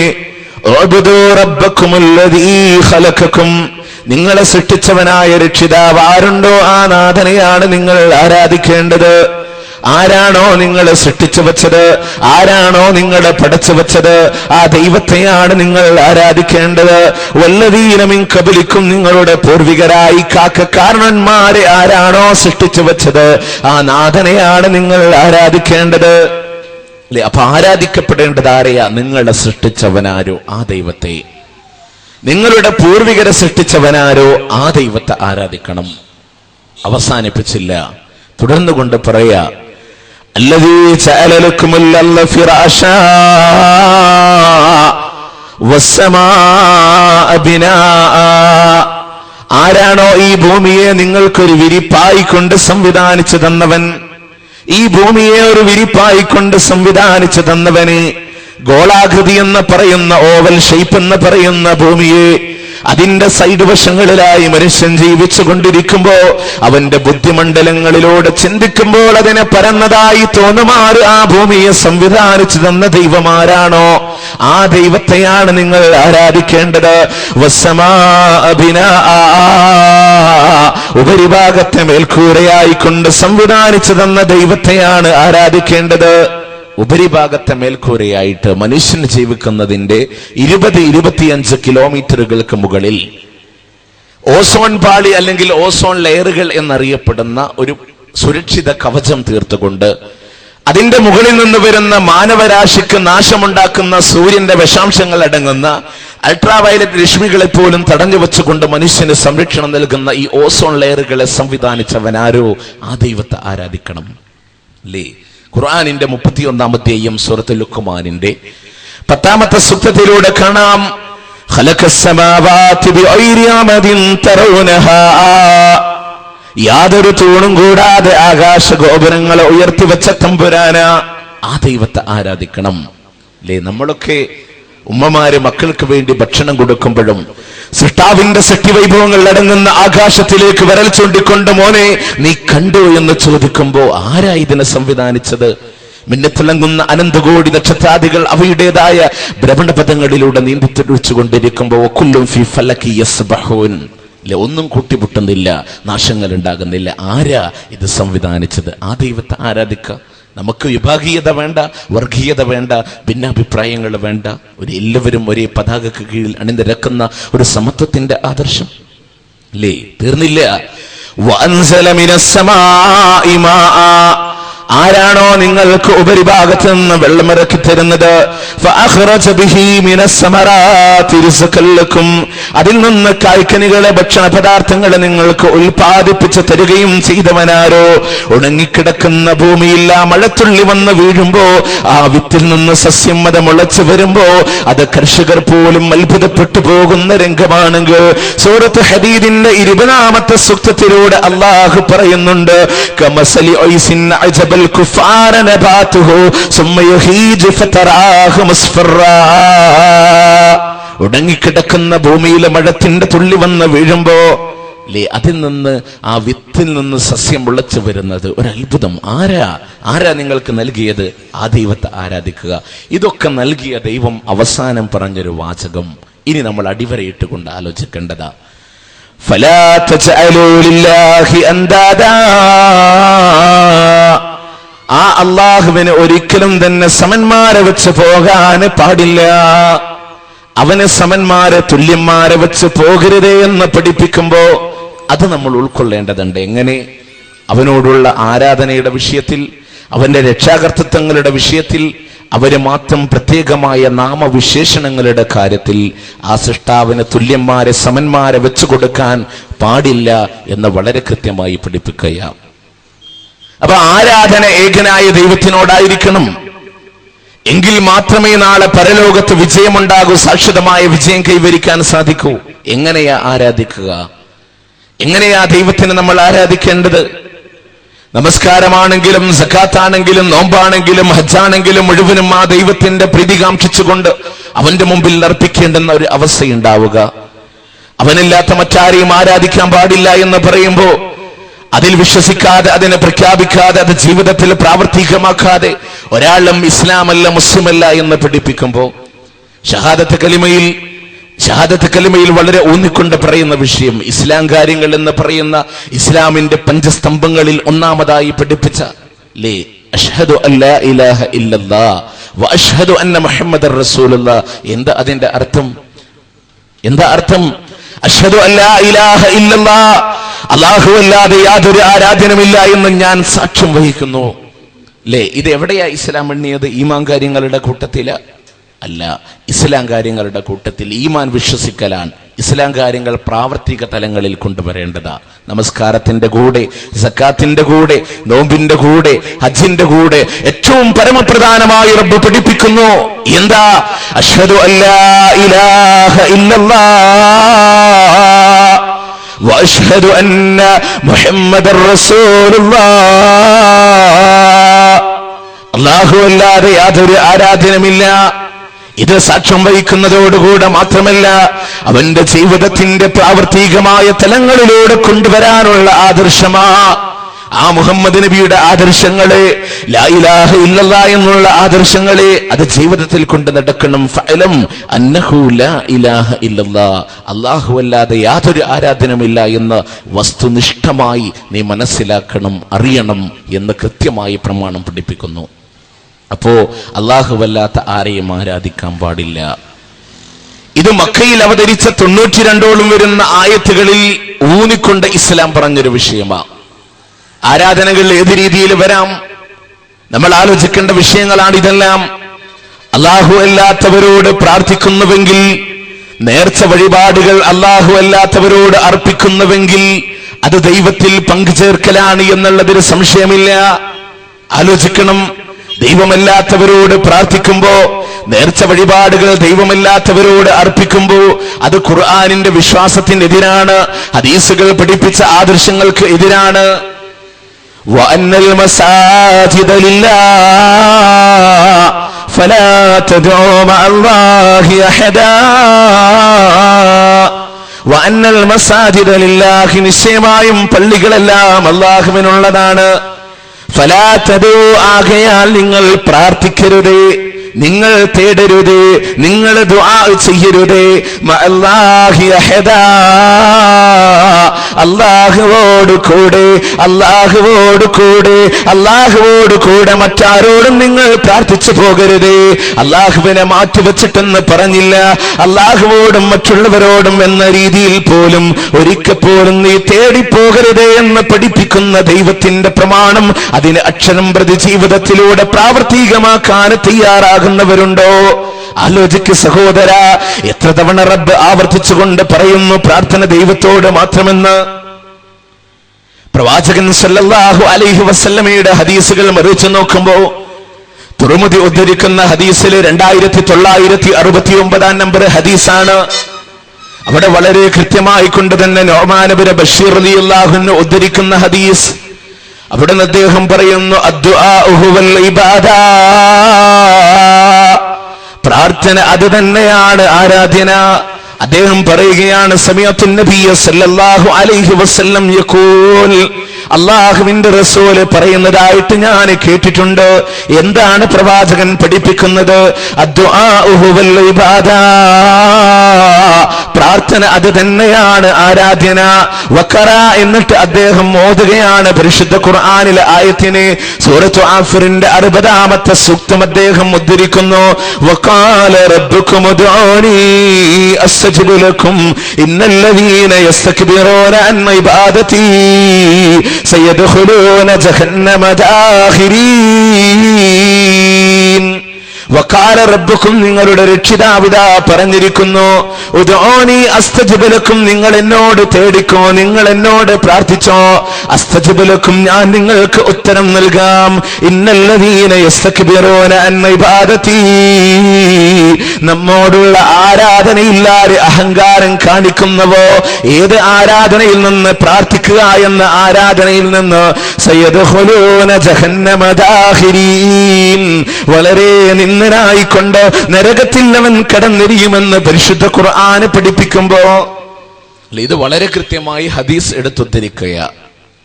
നിങ്ങളെ സൃഷ്ടിച്ചവനായ രക്ഷിതാവ് ആരുണ്ടോ ആ നാഥനെയാണ് നിങ്ങൾ ആരാധിക്കേണ്ടത്. ആരാണോ നിങ്ങളെ സൃഷ്ടിച്ചു വെച്ചത്, ആരാണോ നിങ്ങളെ പടച്ചു വെച്ചത്, ആ ദൈവത്തെയാണ് നിങ്ങൾ ആരാധിക്കേണ്ടത്. വല്ലദീന മിൻ ഖബ്ലിക്കും, നിങ്ങളുടെ പൂർവികരായി കാരണന്മാരെ ആരാണോ സൃഷ്ടിച്ചു വെച്ചത്, ആ നാഥനെയാണ് നിങ്ങൾ ആരാധിക്കേണ്ടത്. അപ്പൊ ആരാധിക്കപ്പെടേണ്ടത് ആരെയാ? നിങ്ങളെ സൃഷ്ടിച്ചവനാരോ ആ ദൈവത്തെ. നിങ്ങളുടെ പൂർവികരെ സൃഷ്ടിച്ചവനാരോ ആ ദൈവത്തെ ആരാധിക്കണം. അവസാനിപ്പിച്ചില്ല, തുടർന്നുകൊണ്ട് പറയാ, അല്ലദീ ജഅല ലക്കുമുൽ അർള ഫിറാശാ വസ്സമാഅ ബിനാഅ. ആരാണോ ഈ ഭൂമിയെ നിങ്ങൾക്കൊരു വിരിപ്പായി കൊണ്ട് സംവിധാനിച്ചു തന്നവൻ, ഈ ഭൂമിയെ ഒരു വിരിപ്പായി കൊണ്ട് സംവിധാനിച്ചു തന്നവന്, ഗോളാകൃതി എന്ന് പറയുന്ന, ഓവൽ ഷേപ്പ് എന്ന് പറയുന്ന ഭൂമിയെ അതിന്റെ സൈഡ് വശങ്ങളിലായി മനുഷ്യൻ ജീവിച്ചു കൊണ്ടിരിക്കുമ്പോ അവന്റെ ബുദ്ധിമണ്ഡലങ്ങളിലൂടെ ചിന്തിക്കുമ്പോൾ അതിനെ പരന്നതായി തോന്നുമാറ് ആ ഭൂമിയെ സംവിധാനിച്ചു തന്ന ദൈവമാരാണോ ആ ദൈവത്തെയാണ് നിങ്ങൾ ആരാധിക്കേണ്ടത്. ഉപരിഭാഗത്തെ മേൽക്കൂരയായിക്കൊണ്ട് സംവിധാനിച്ചു തന്ന ദൈവത്തെയാണ് ആരാധിക്കേണ്ടത്. ഉപരിഭാഗത്തെ മേൽക്കൂരയായിട്ട് മനുഷ്യൻ ജീവിക്കുന്നതിന്റെ 20-25 കിലോമീറ്ററുകൾക്ക് മുകളിൽ ഓസോൺ പാളി അല്ലെങ്കിൽ ഓസോൺ ലെയറുകൾ എന്നറിയപ്പെടുന്ന ഒരു സുരക്ഷിത കവചം തീർത്തുകൊണ്ട് അതിന്റെ മുകളിൽ നിന്ന് വരുന്ന മാനവരാശിക്ക് നാശമുണ്ടാക്കുന്ന സൂര്യന്റെ വിഷാംശങ്ങൾ അടങ്ങുന്ന അൾട്രാവയലറ്റ് രശ്മികളെ പോലും തടഞ്ഞു വെച്ചുകൊണ്ട് മനുഷ്യന് സംരക്ഷണം നൽകുന്ന ഈ ഓസോൺ ലെയറുകളെ സംവിധാനിച്ചവനാരോ ആ ദൈവത്തെ ആരാധിക്കണം. അല്ലേ? ഖുർആനിന്റെ 31-ാം അധ്യായം സൂറത്തുൽ ലുഖ്മാനിന്റെ 10-ാമത്തെ സൂക്തത്തിലൂടെ കാണാം, ഖലഖസ്സമാവാതി ബിഗൈരി അമദിൻ തറൗനഹാ. യാതൊരു തൂണും കൂടാതെ ആകാശ ഗോപുരങ്ങളെ ഉയർത്തിവെച്ച തമ്പുരാന ആ ദൈവത്തെ ആരാധിക്കണം. അല്ലേ? നമ്മളൊക്കെ ഉമ്മമാര് മക്കൾക്ക് വേണ്ടി ഭക്ഷണം കൊടുക്കുമ്പോഴും സൃഷ്ടാവിന്റെ സൃഷ്ടിവൈഭവങ്ങൾ അടങ്ങുന്ന ആകാശത്തിലേക്ക് വിരൽ ചൂണ്ടിക്കൊണ്ട് മോനെ നീ കണ്ടു എന്ന് ചോദിക്കുമ്പോ ആരാ ഇതിനെ സംവിധാനിച്ചത്? മിന്നത്തിളങ്ങുന്ന അനന്തകോടി നക്ഷത്രാദികൾ അവയുടേതായ ഭ്രമണപഥങ്ങളിലൂടെ നീന്തിത്തെളിച്ചുകൊണ്ടിരിക്കുമ്പോ കുല്ലും ഫീ ഫലകി യസ്ബഹൂൻ, ഒന്നും കൂട്ടിമുട്ടുന്നില്ല, നാശങ്ങൾ ഉണ്ടാകുന്നില്ല. ആരാ ഇത് സംവിധാനിച്ചത്? ആ ദൈവത്തെ ആരാധിക്കുക. നമുക്ക് വിഭാഗീയത വേണ്ട, വർഗീയത വേണ്ട, ഭിന്നാഭിപ്രായങ്ങൾ വേണ്ട. എല്ലാവരും ഒരേ പതാകക്ക് കീഴിൽ അണിനിരക്കുന്ന ഒരു സമത്വത്തിന്റെ ആദർശം അല്ലേ? തീർന്നില്ല. വഅൻസല മിനസ്സമാഇ മാഅ, ആരാണോ നിങ്ങൾക്ക് ഉപരിഭാഗത്ത് നിന്ന് വെള്ളമിറക്കി തരുന്നത്, ഫഅഖ്റജ ബിഹി മിനസ്സമറാത്തി റിസ്ഖൻ ലക്കും, അതിൽ നിന്ന് കായ്ക്കനികളെ ഭക്ഷണ പദാർത്ഥങ്ങളെ നിങ്ങൾക്ക് ഉൽപ്പാദിപ്പിച്ച് തരികയും ചെയ്തവനാരോ? ഉണങ്ങിക്കിടക്കുന്ന ഭൂമിയിൽ ആ മഴത്തുള്ളി വന്ന് വീഴുമ്പോ ആ വിത്തിൽ നിന്ന് സസ്യം അത് മുളച്ചു വരുമ്പോ അത് കർഷകർ പോലും അത്ഭുതപ്പെട്ടു പോകുന്ന രംഗമാണെങ്കിൽ സൂറത്ത് ഹദീദിന്റെ 20-ാമത്തെ സൂക്തത്തിലൂടെ അല്ലാഹു പറയുന്നുണ്ട്, കമസലി ഐസിൻ അജബൽ കുഫാര നബാതുഹു സുമ്മ യഹീജു ഫതറാഹു മുസ്ഫറാ, ഉണങ്ങിക്കിടക്കുന്ന ഭൂമിയിലെ മഴത്തിന്റെ തുള്ളി വന്ന് വീഴുമ്പോ അതിൽ നിന്ന് ആ വിത്തിൽ നിന്ന് സസ്യം മുളച്ചു വരുന്നത് ഒരു അത്ഭുതം. ആരാ നിങ്ങൾക്ക് നൽകിയത്? ആ ദൈവത്തെ ആരാധിക്കുക. ഇതൊക്കെ നൽകിയ ദൈവം അവസാനം പറഞ്ഞൊരു വാചകം ഇനി നമ്മൾ അടിവരയിട്ടുകൊണ്ട് ആലോചിക്കേണ്ടതാ. ഫലാ തജഅലൂ ലില്ലാഹി അൻദാദാ, ആ അള്ളാഹുവിന് ഒരിക്കലും തന്നെ സമന്മാരെ വെച്ച് പോകാൻ പാടില്ല. അവന് സമന്മാരെ തുല്യന്മാരെ വെച്ച് പോകരുതേ എന്ന് പഠിപ്പിക്കുമ്പോ അത് നമ്മൾ ഉൾക്കൊള്ളേണ്ടതുണ്ട്. എങ്ങനെ? അവനോടുള്ള ആരാധനയുടെ വിഷയത്തിൽ, അവന്റെ രക്ഷാകർത്തൃത്വങ്ങളുടെ വിഷയത്തിൽ, അവര് മാത്രം പ്രത്യേകമായ നാമവിശേഷണങ്ങളുടെ കാര്യത്തിൽ ആ സൃഷ്ടാവിന് തുല്യന്മാരെ സമന്മാരെ വെച്ചു കൊടുക്കാൻ പാടില്ല എന്ന് വളരെ കൃത്യമായി പഠിപ്പിക്കുകയാണ്. അപ്പൊ ആരാധന ഏകനായ ദൈവത്തിനോടായിരിക്കണം. എങ്കിൽ മാത്രമേ നാളെ പരലോകത്ത് വിജയമുണ്ടാകൂ, ശാശ്വതമായ വിജയം കൈവരിക്കാൻ സാധിക്കൂ. എങ്ങനെയാ ആരാധിക്കുക? എങ്ങനെയാ ദൈവത്തിന് നമ്മൾ ആരാധിക്കേണ്ടത്? നമസ്കാരമാണെങ്കിലും സക്കാത്താണെങ്കിലും നോമ്പാണെങ്കിലും ഹജ്ജാണെങ്കിലും മുഴുവനും ആ ദൈവത്തിന്റെ പ്രീതി കാംക്ഷിച്ചുകൊണ്ട് അവന്റെ മുമ്പിൽ അർപ്പിക്കേണ്ടെന്ന ഒരു അവസ്ഥയുണ്ടാവുക. അവനില്ലാത്ത മറ്റാരെയും ആരാധിക്കാൻ പാടില്ല എന്ന് പറയുമ്പോ അതിൽ വിശ്വസിക്കാതെ, അതിനെ പ്രഖ്യാപിക്കാതെ, അത് ജീവിതത്തിൽ പ്രാവർത്തികമാക്കാതെ ഒരാളും ഇസ്ലാമല്ല മുസ്ലിമല്ല എന്ന് പഠിപ്പിക്കുമ്പോ ഷഹാദത്ത് കലിമയിൽ വളരെ ഊന്നിക്കൊണ്ട് പറയുന്ന വിഷയം ഇസ്ലാം കാര്യങ്ങൾ എന്ന് പറയുന്ന ഇസ്ലാമിന്റെ പഞ്ചസ്തംഭങ്ങളിൽ ഒന്നാമതായി പഠിപ്പിച്ച അഷ്ഹദു അല്ലാ ഇലാഹ ഇല്ലല്ലാഹ് വ അഷ്ഹദു അന്ന മുഹമ്മദർ റസൂലുള്ളാഹ്. എന്താ അതിന്റെ അർത്ഥം? അഷ്ഹദു അല്ലാ ഇലാഹ ഇല്ലല്ലാഹ്, അല്ലാഹു അല്ലാതെ യാതൊരു ആരാധനമില്ല എന്ന് ഞാൻ സാക്ഷ്യം വഹിക്കുന്നു. ഇത് എവിടെയാ ഇസ്ലാം എണ്ണിയത്? ഈമാൻ കാര്യങ്ങളുടെ കൂട്ടത്തില അല്ല, ഇസ്ലാം കാര്യങ്ങളുടെ കൂട്ടത്തിൽ ഈമാൻ വിശ്വസിക്കലാണ്. ഇസ്ലാം കാര്യങ്ങൾ പ്രാവർത്തിക തലങ്ങളിൽ കൊണ്ടുവരേണ്ടതാ. നമസ്കാരത്തിന്റെ കൂടെ, സക്കാത്തിന്റെ കൂടെ, നോമ്പിന്റെ കൂടെ, ഹജ്ജിന്റെ കൂടെ ഏറ്റവും പരമപ്രധാനമായി റബ്ബ് പഠിപ്പിക്കുന്നു എന്താ? അഷ്ഹദു അല്ലാ ഇലാഹ ഇല്ലല്ലാഹ് വഅഷ്ഹദു അന്ന മുഹമ്മദർ റസൂലുള്ളാഹ്. അല്ലാഹു അല്ലാതെ യാതൊരു ആരാധനമില്ല. ഇത് സാക്ഷ്യം വഹിക്കുന്നതോടുകൂടെ മാത്രമല്ല അവന്റെ ജീവിതത്തിന്റെ പ്രാവർത്തികമായ തലങ്ങളിലൂടെ കൊണ്ടുവരാനുള്ള ആദർശമാ ആ മുഹമ്മദ് നബിയുടെ ആദർശങ്ങളെ, ലാ ഇലാഹ ഇല്ലല്ലാഹ് എന്നുള്ള ആദർശങ്ങളെ അത് ജീവിതത്തിൽ കൊണ്ട് നടക്കണം. ഫഅലം അന്നഹു ലാ ഇലാഹ ഇല്ലല്ലാഹ്, അല്ലാഹു അല്ലാതെ യാതൊരു ആരാധനമില്ല എന്ന് വസ്തുനിഷ്ഠമായി നീ മനസ്സിലാക്കണം, അറിയണം എന്ന് കൃത്യമായി പ്രമാണം പഠിപ്പിക്കുന്നു. അപ്പോ അല്ലാഹുവല്ലാത്ത ആരെയും ആരാധിക്കാൻ പാടില്ല. ഇത് മക്കയിൽ അവതരിച്ച 92ഓളം വരുന്ന ആയത്തുകളിൽ ഊന്നിക്കൊണ്ട് ഇസ്ലാം പറഞ്ഞൊരു വിഷയമാണ്. ആരാധനകൾ ഏത് രീതിയിൽ വരാം? നമ്മൾ ആലോചിക്കേണ്ട വിഷയങ്ങളാണ് ഇതെല്ലാം. അല്ലാഹു അല്ലാത്തവരോട് പ്രാർത്ഥിക്കുന്നുവെങ്കിൽ, നേർച്ച വഴിപാടുകൾ അല്ലാഹു അല്ലാത്തവരോട് അർപ്പിക്കുന്നുവെങ്കിൽ അത് ദൈവത്തിൽ പങ്കുചേർക്കലാണ് എന്നുള്ളതൊരു സംശയമില്ല. ആലോചിക്കണം. ദൈവമല്ലാത്തവരോട് പ്രാർത്ഥിക്കുമ്പോ, നേർച്ച വഴിപാടുകൾ ദൈവമല്ലാത്തവരോട് അർപ്പിക്കുമ്പോ അത് ഖുർആനിന്റെ വിശ്വാസത്തിനെതിരാണ്, ഹദീസുകൾ പഠിപ്പിച്ച ആദർശങ്ങൾക്ക് എതിരാണ്. വഅന്നൽ മസാജിദ ലില്ലാഹ് ഫലാ തദ്ഉ മഅല്ലാഹി അഹദാ വഅന്നൽ മസാജിദ ലില്ലാഹി, നിശ്ചയമായും പള്ളികളെല്ലാം അല്ലാഹുവിനുള്ളതാണ്. ഫലാ തദ്ഉ, ആകയാൽ നിങ്ങൾ പ്രാർത്ഥിക്കരുത്, നിങ്ങൾ തേടരുത്, നിങ്ങൾ ദുആ ചെയ്യരുത്. മഅല്ലാഹി അഹദാ, അല്ലാഹുവോട് കൂടെ, അല്ലാഹുവോട് കൂടെ, അല്ലാഹുവോട് കൂടെ മറ്റാരോടും നിങ്ങൾ പ്രാർത്ഥിച്ചു പോകരുത്. അല്ലാഹുവിനെ മാറ്റിവെച്ചിട്ടെന്ന് പറഞ്ഞില്ല. അല്ലാഹുവോടും മറ്റുള്ളവരോടും എന്ന രീതിയിൽ പോലും ഒരിക്കൽ പോലും നീ തേടിപ്പോകരുത് എന്ന് പഠിപ്പിക്കുന്ന ദൈവത്തിന്റെ പ്രമാണം, അതിന് അക്ഷരം പ്രതി ജീവിതത്തിലൂടെ പ്രാവർത്തികമാക്കാൻ തയ്യാറാകുന്നവരുണ്ടോ? ആലോചിക്ക് സഹോദര, എത്ര തവണ റബ്ബ് ആവർത്തിച്ചുകൊണ്ട് പറയുന്നു പ്രാർത്ഥന ദൈവത്തോട് മാത്രമെന്ന്. പ്രവാചകൻ സല്ലല്ലാഹു അലൈഹി വസല്ലമയുടെ ഹദീസുകൾ മറിച്ചു നോക്കുമ്പോ തുറമുദി ഉദ്ധരിക്കുന്ന ഹദീസിൽ 2969 നമ്പർ ഹദീസാണ്. അവിടെ വളരെ കൃത്യമായി കൊണ്ട് തന്നെ നുഅ്മാൻ ഇബ്നു ബശീർ റളിയല്ലാഹു അൻഹു ഉദ്ധരിക്കുന്ന ഹദീസ്. അവിടെ അദ്ദേഹം പറയുന്നു, അദ്ദുആഉ ഹുവൽ ഇബാദാ, പ്രാർത്ഥന അത് തന്നെയാണ് ആരാധന. അദ്ദേഹം പറയുകയാണ്, സമയത്തു നബിയ സല്ലല്ലാഹു അലൈഹി വസല്ലം യഖൂൽ, അല്ലാഹുവിന്റെ റസൂല് പറയുന്നതായിട്ട് ഞാൻ കേട്ടിട്ടുണ്ട്. എന്താണ് പ്രവാചകൻ പഠിപ്പിക്കുന്നത്? അദ്ദുആഉ ഹുവൽ ഇബാദാ, പ്രാർത്ഥന അത് തന്നെയാണ് ആരാധന. വഖറ, എന്നിട്ട് അദ്ദേഹം ഓതുകയാണ് പരിശുദ്ധ ഖുർആനിലെ ആയത്തിനെ. സൂറത്തു ആഫിറിന്റെ 60-ാമത്തെ സൂക്തം അദ്ദേഹം ഉദ്ധരിക്കുന്നു. വഖാല റബ്ബുകും ഉദ്ഊനി അസ്തജിബ് ലക്കും ഇന്നല്ലദീന യസ്തക്ബിറൂന അൻ ഇബാദതി സയദ്ഖുലൂന ജഹന്നമ ദാഖിരീൻ. വഖാല റബ്ബുക്കും, നിങ്ങളുടെ രക്ഷിതാവിതാ പറഞ്ഞിരിക്കുന്നു, ഉദ്ഊനി അസ്തജിബ് ലക്കും, നിങ്ങൾ എന്നോട് തേടിക്കോ, നിങ്ങൾ എന്നോട് പ്രാർത്ഥിച്ചോ, അസ്തജിബ് ലക്കും, ഞാൻ നിങ്ങൾക്ക് ഉത്തരം നൽകാം. ഇന്നല്ലദീന യസ്തക്ബിറൂന അൻ ഇബാദതി, നമ്മോടുള്ള ആരാധനയില്ലാതെ അഹങ്കാരം കാണിക്കുന്നവോ, ഏത് ആരാധനയിൽ നിന്ന്, പ്രാർത്ഥിക്കുക എന്ന ആരാധനയിൽ നിന്ന്, സയദ്ഖുലൂന ജഹന്നമ ദാഖിരീൻ, വളരെ നിന്ദനായിക്കൊണ്ട് നരകത്തിൽ അവൻ കടന്നെരിയുമെന്ന് പരിശുദ്ധ ഖുർആൻ പഠിപ്പിക്കുമ്പോ ഇത് വളരെ കൃത്യമായി ഹദീസ് എടുത്തുദ്ധരിക്കുക.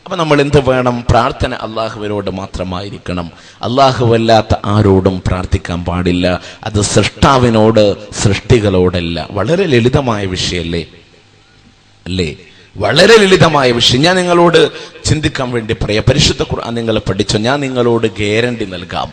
അപ്പൊ നമ്മൾ എന്ത് വേണം? പ്രാർത്ഥന അള്ളാഹുവിനോട് മാത്രമായിരിക്കണം. അള്ളാഹുവല്ലാത്ത ആരോടും പ്രാർത്ഥിക്കാൻ പാടില്ല. അത് സൃഷ്ടാവിനോട്, സൃഷ്ടികളോടല്ല. വളരെ ലളിതമായ വിഷയല്ലേ അല്ലേ? വളരെ ലളിതമായ വിഷയം. ഞാൻ നിങ്ങളോട് ചിന്തിക്കാൻ വേണ്ടി പറയാം. പരിശുദ്ധ ഖുർആൻ നിങ്ങൾ പഠിച്ചോ? ഞാൻ നിങ്ങളോട് ഗ്യാരണ്ടി നൽകാം.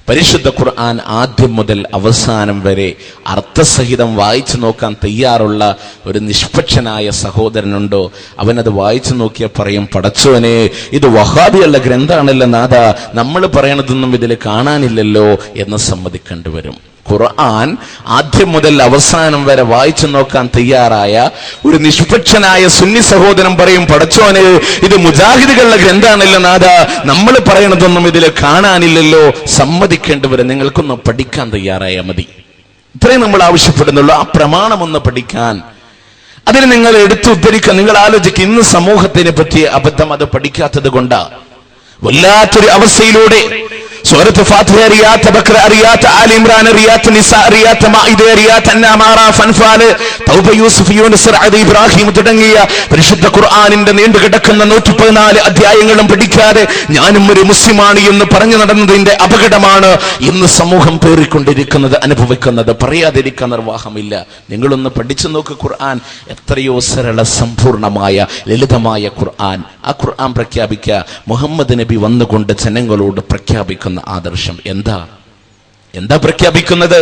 പരിശുദ്ധ ഖുർആൻ ആദ്യം മുതൽ അവസാനം വരെ അർത്ഥസഹിതം വായിച്ചു നോക്കാൻ തയ്യാറുള്ള ഒരു നിഷ്പക്ഷനായ സഹോദരനുണ്ടോ? അവനത് വായിച്ചു നോക്കിയാൽ പറയും, പടച്ചോനെ, ഇത് വഹാബിയുള്ള ഗ്രന്ഥാണല്ലോ നാഥ, നമ്മൾ പറയണതൊന്നും ഇതിൽ കാണാനില്ലല്ലോ എന്ന് സമ്മതിക്കേണ്ടി വരും. ഖുർആൻ ആദ്യം മുതൽ അവസാനം വരെ വായിച്ചു നോക്കാൻ തയ്യാറായ ഒരു നിഷ്പക്ഷനായ സുന്നി സഹോദരൻ പറയും, പടച്ചോനെ, ഇത് മുജാഹിദുകളുടെ ഗ്രന്ഥാണല്ലോ നാഥ, നമ്മൾ പറയണതൊന്നും ഇതിൽ കാണാനില്ലല്ലോ. സമ്മതിക്കേണ്ടി വരും. നിങ്ങൾക്കൊന്ന് പഠിക്കാൻ തയ്യാറായാൽ മതി. ഇത്രയും നമ്മൾ ആവശ്യപ്പെടുന്നുള്ളൂ. ആ പ്രമാണമൊന്ന് പഠിക്കാൻ, അതിന് നിങ്ങൾ എടുത്തുദ്ധരിക്കാൻ. നിങ്ങൾ ആലോചിക്കുക, ഇന്ന് സമൂഹത്തിനെ പറ്റിയ അബദ്ധം അത് പഠിക്കാത്തത് കൊണ്ടാ വല്ലാത്തൊരു അവസ്ഥയിലൂടെ സൂറത്ത് ഫാത്തിഹ അറിയാത്ത, ബഖറ അറിയാത്ത, ആലി ഇംറാൻ അറിയാത്ത, നിസാ അറിയാത്ത, മാഇദ അറിയാത്ത, അൻആം, അറാഫ്, അൻഫാൽ, തൗബ, യൂസുഫ്, യൂനുസ്, റഅദ്, ഇബ്രാഹിം തുടങ്ങിയ പരിശുദ്ധ ഖുർആനിന്റെ നീണ്ടുകിടക്കുന്ന 114 അധ്യായങ്ങളും പഠിക്കാതെ ഞാനും ഒരു മുസ്ലിമാണ് എന്ന് പറഞ്ഞു നടന്നതിന്റെ അപകടമാണ് ഇന്ന് സമൂഹം പേറിക്കൊണ്ടിരിക്കുന്നത്, അനുഭവിക്കുന്നത്. പറയാതിരിക്കാൻ നിർവാഹമില്ല. നിങ്ങളൊന്ന് പഠിച്ചു നോക്ക്. ഖുർആൻ എത്രയോ സരള, സമ്പൂർണമായ, ലളിതമായ ഖുർആൻ. ആ ഖുർആൻ പ്രഖ്യാപിക്കുക, മുഹമ്മദ് നബി വന്നുകൊണ്ട് ജനങ്ങളോട് പ്രഖ്യാപിക്കുന്ന ആദർശം എന്താ പ്രഖ്യാപിക്കുന്നത്?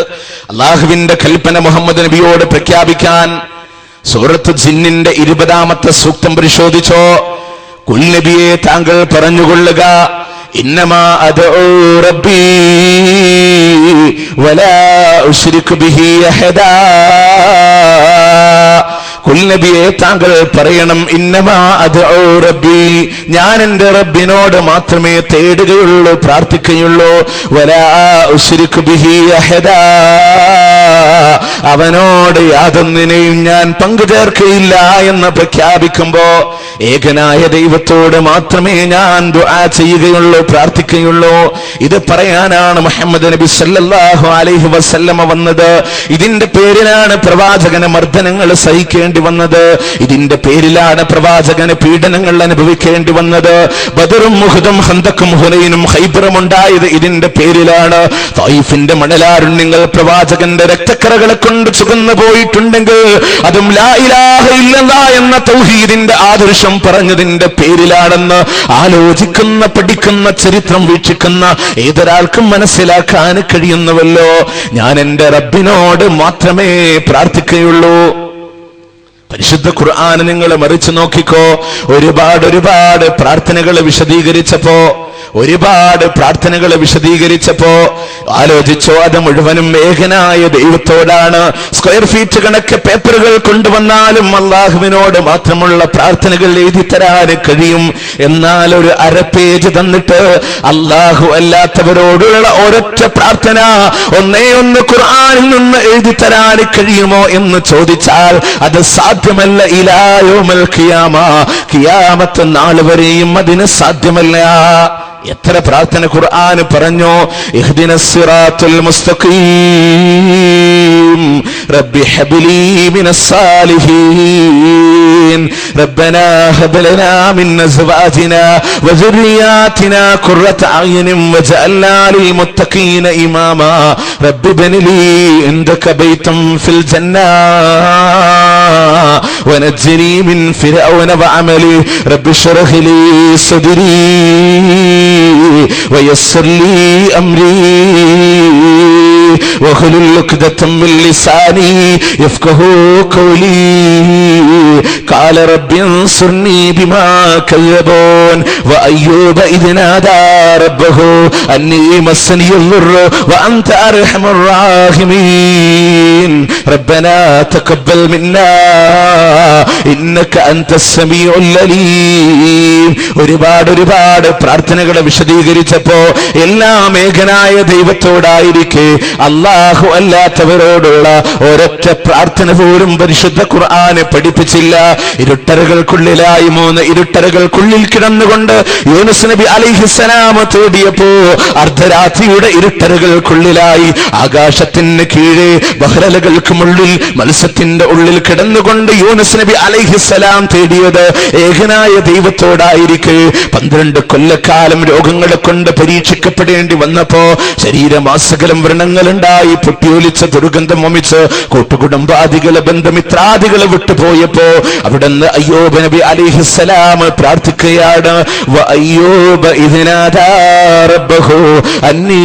അള്ളാഹുവിന്റെ കൽപ്പന മുഹമ്മദ് നബിയോട് പ്രഖ്യാപിക്കാൻ. സൂറത്ത് ജിന്നിന്റെ 20-ാമത്തെ സൂക്തം പരിശോധിച്ചോ? കുൽ നബിയെ, താങ്കൾ പറഞ്ഞുകൊള്ളുക, ഇന്നമാ അദ്ഉ റബ്ബി വലാ ഉശ്രികു ബിഹി അഹദാ. കുൽ നബിയെ, താങ്കൾ പറയണം, ഇന്നമാ അദ്ഉ റബ്ബി, ഞാൻ എന്റെ റബ്ബിനോട് മാത്രമേ തേടുകയുള്ളൂ, പ്രാർത്ഥിക്കുകയുള്ളൂ. വലാ ഉശ്രികു ബിഹി അഹദാ, അവനോട് യാതൊന്നിനെയും ഞാൻ പങ്കുചേർക്കയില്ല എന്ന് പ്രഖ്യാപിക്കുമ്പോ ഏകനായ ദൈവത്തോട് മാത്രമേ ഞാൻ ദുആ ചെയ്യുകയുള്ളൂ, പ്രാർത്ഥിക്കുകയുള്ളൂ. ഇത് പറയാനാണ് മുഹമ്മദ് നബി സല്ലല്ലാഹു അലൈഹി വസല്ലമ വന്നത്. ഇതിന്റെ പേരിലാണ് പ്രവാചകന് മർദ്ദനങ്ങൾ സഹിക്കേണ്ടി വന്നത്. ഇതിന്റെ പേരിലാണ് പ്രവാചകന് പീഡനങ്ങൾ അനുഭവിക്കേണ്ടി വന്നത്. ബദറും മുഹദും ഖന്തഖും ഹുനൈനും ഖൈബറും ഉണ്ടായത് ഇതിന്റെ പേരിലാണ്. തൈഫിന്റെ മണലാരുണ്യങ്ങൾ പ്രവാചകന്റെ രക്തക്കറകളെ കൊണ്ട് ചുകന്നു പോയിട്ടുണ്ടെങ്കിൽ അതും ലാ ഇലാഹ ഇല്ലല്ലാഹ് എന്ന തൗഹീദിന്റെ ആദർശം പറഞ്ഞതിന്റെ പേരിലാണെന്ന് ആലോചിക്കുന്ന, പഠിക്കുന്ന, ചരിത്രം വീക്ഷിക്കുന്ന ഏതൊരാൾക്കും മനസ്സിലാക്കാൻ കഴിയുന്നുവല്ലോ. ഞാൻ എന്റെ റബ്ബിനോട് മാത്രമേ പ്രാർത്ഥിക്കുകയുള്ളൂ. പരിശുദ്ധ ഖുർആൻ നിങ്ങൾ മറിച്ചു നോക്കിക്കോ. ഒരുപാട് പ്രാർത്ഥനകൾ വിശദീകരിച്ചപ്പോ ആലോചിച്ചോ, അത് മുഴുവനും ഏകനായ ദൈവത്തോടാണ്. സ്ക്വയർ ഫീറ്റ് കണക്ക് പേപ്പറുകൾ കൊണ്ടുവന്നാലും അള്ളാഹുവിനോട് മാത്രമുള്ള പ്രാർത്ഥനകൾ എഴുതി തരാൻ കഴിയും. എന്നാൽ ഒരു അര പേജ് തന്നിട്ട് അള്ളാഹു അല്ലാത്തവരോടുള്ള ഒരൊറ്റ പ്രാർത്ഥന ഒന്ന് ഖുർആനിൽ നിന്ന് എഴുതി തരാൻ കഴിയുമോ എന്ന് ചോദിച്ചാൽ അത് സാധ്യമല്ല. ഇലാ യൗമൽ ഖിയാമ, ഖിയാമത്ത് നാൾ വരെയും അതിന് സാധ്യമല്ല. എത്ര പ്രാർത്ഥന ഖുർആൻ പറഞ്ഞു. ഇഹ്ദിനസ് സിറാത്തുൽ മുസ്തഖീം റബ്ബി ഹബ്ലി മിനസ് സാലിഹീൻ റബ്ബനാ ഹബ് ലനാ മിൻ അസ്വാജിനാ വസുർരിയാതിനാ ഖുർറത അയ്യുനിൻ വജഅൽനാ ലിൽ മുത്തഖീന ഇമാമാ റബ്ബി ബനിലി ഇൻദക ബൈതൻ ഫിൽ ജന്നാ വനജ്ജിനി മിൻ ഫിർഔന വഅമലി റബ്ബി ശ്റഹ് ലി സദ്രി ويسر لي أمري واحلل عقدة من لساني يفقهوا قولي قال رب انصرني بما كذبون وأيوب إذ نادى ربه أني مسني الضر وأنت أرحم الراحمين ربنا تقبل منا إنك أنت السميع العليم. ഒരുപാട് പ്രാർത്ഥനകളെ വിശദീകരിച്ചപ്പോ എല്ലാം ഏകനായ ദൈവത്തോടായിരിക്കെ അല്ലാഹു അല്ലാത്തവരോടുള്ള ഒരൊറ്റ പ്രാർത്ഥന പോലും പരിശുദ്ധ ഖുർആനെ പഠിപ്പിച്ചില്ല. ഇരുട്ടറകൾക്കുള്ളിലായി 3 ഇരുട്ടറകൾക്കുള്ളിൽ കിടന്നുകൊണ്ട് യൂനുസ് നബി അലൈഹിസ്സലാം തേടിയപ്പോ അർദ്ധരാത്രിയുടെ ഇരുട്ടറകൾക്കുള്ളിലായി ആകാശത്തിന് കീഴെ ബഹ്റലകൾക്കുമുള്ളിൽ മത്സ്യത്തിന്റെ ഉള്ളിൽ കിടന്നുകൊണ്ട് യൂനുസ് നബി അലൈഹിസ്സലാം തേടിയത് ഏകനായ ദൈവത്തോടായിരിക്കെ 12 കൊല്ലക്കാലം രോഗങ്ങളെ കൊണ്ട് പരീക്ഷിക്കപ്പെടേണ്ടി വന്നപ്പോ ശരീരമാസകലം വ്രണങ്ങളുണ്ടായി, പൊട്ടിയൊലിച്ച ദുർഗന്ധം വമിച്ച് കൂട്ടുകുടുംബാദികളെ ബന്ധമിത്രാദികളെ വിട്ടുപോയപ്പോ അവിടുന്ന് അയ്യൂബ് നബി അലൈഹിസ്സലാം പ്രാർത്ഥിക്കുകയാണ്. വഅയ്യൂബ ഇദ് നാദാ റബ്ബഹു അന്നീ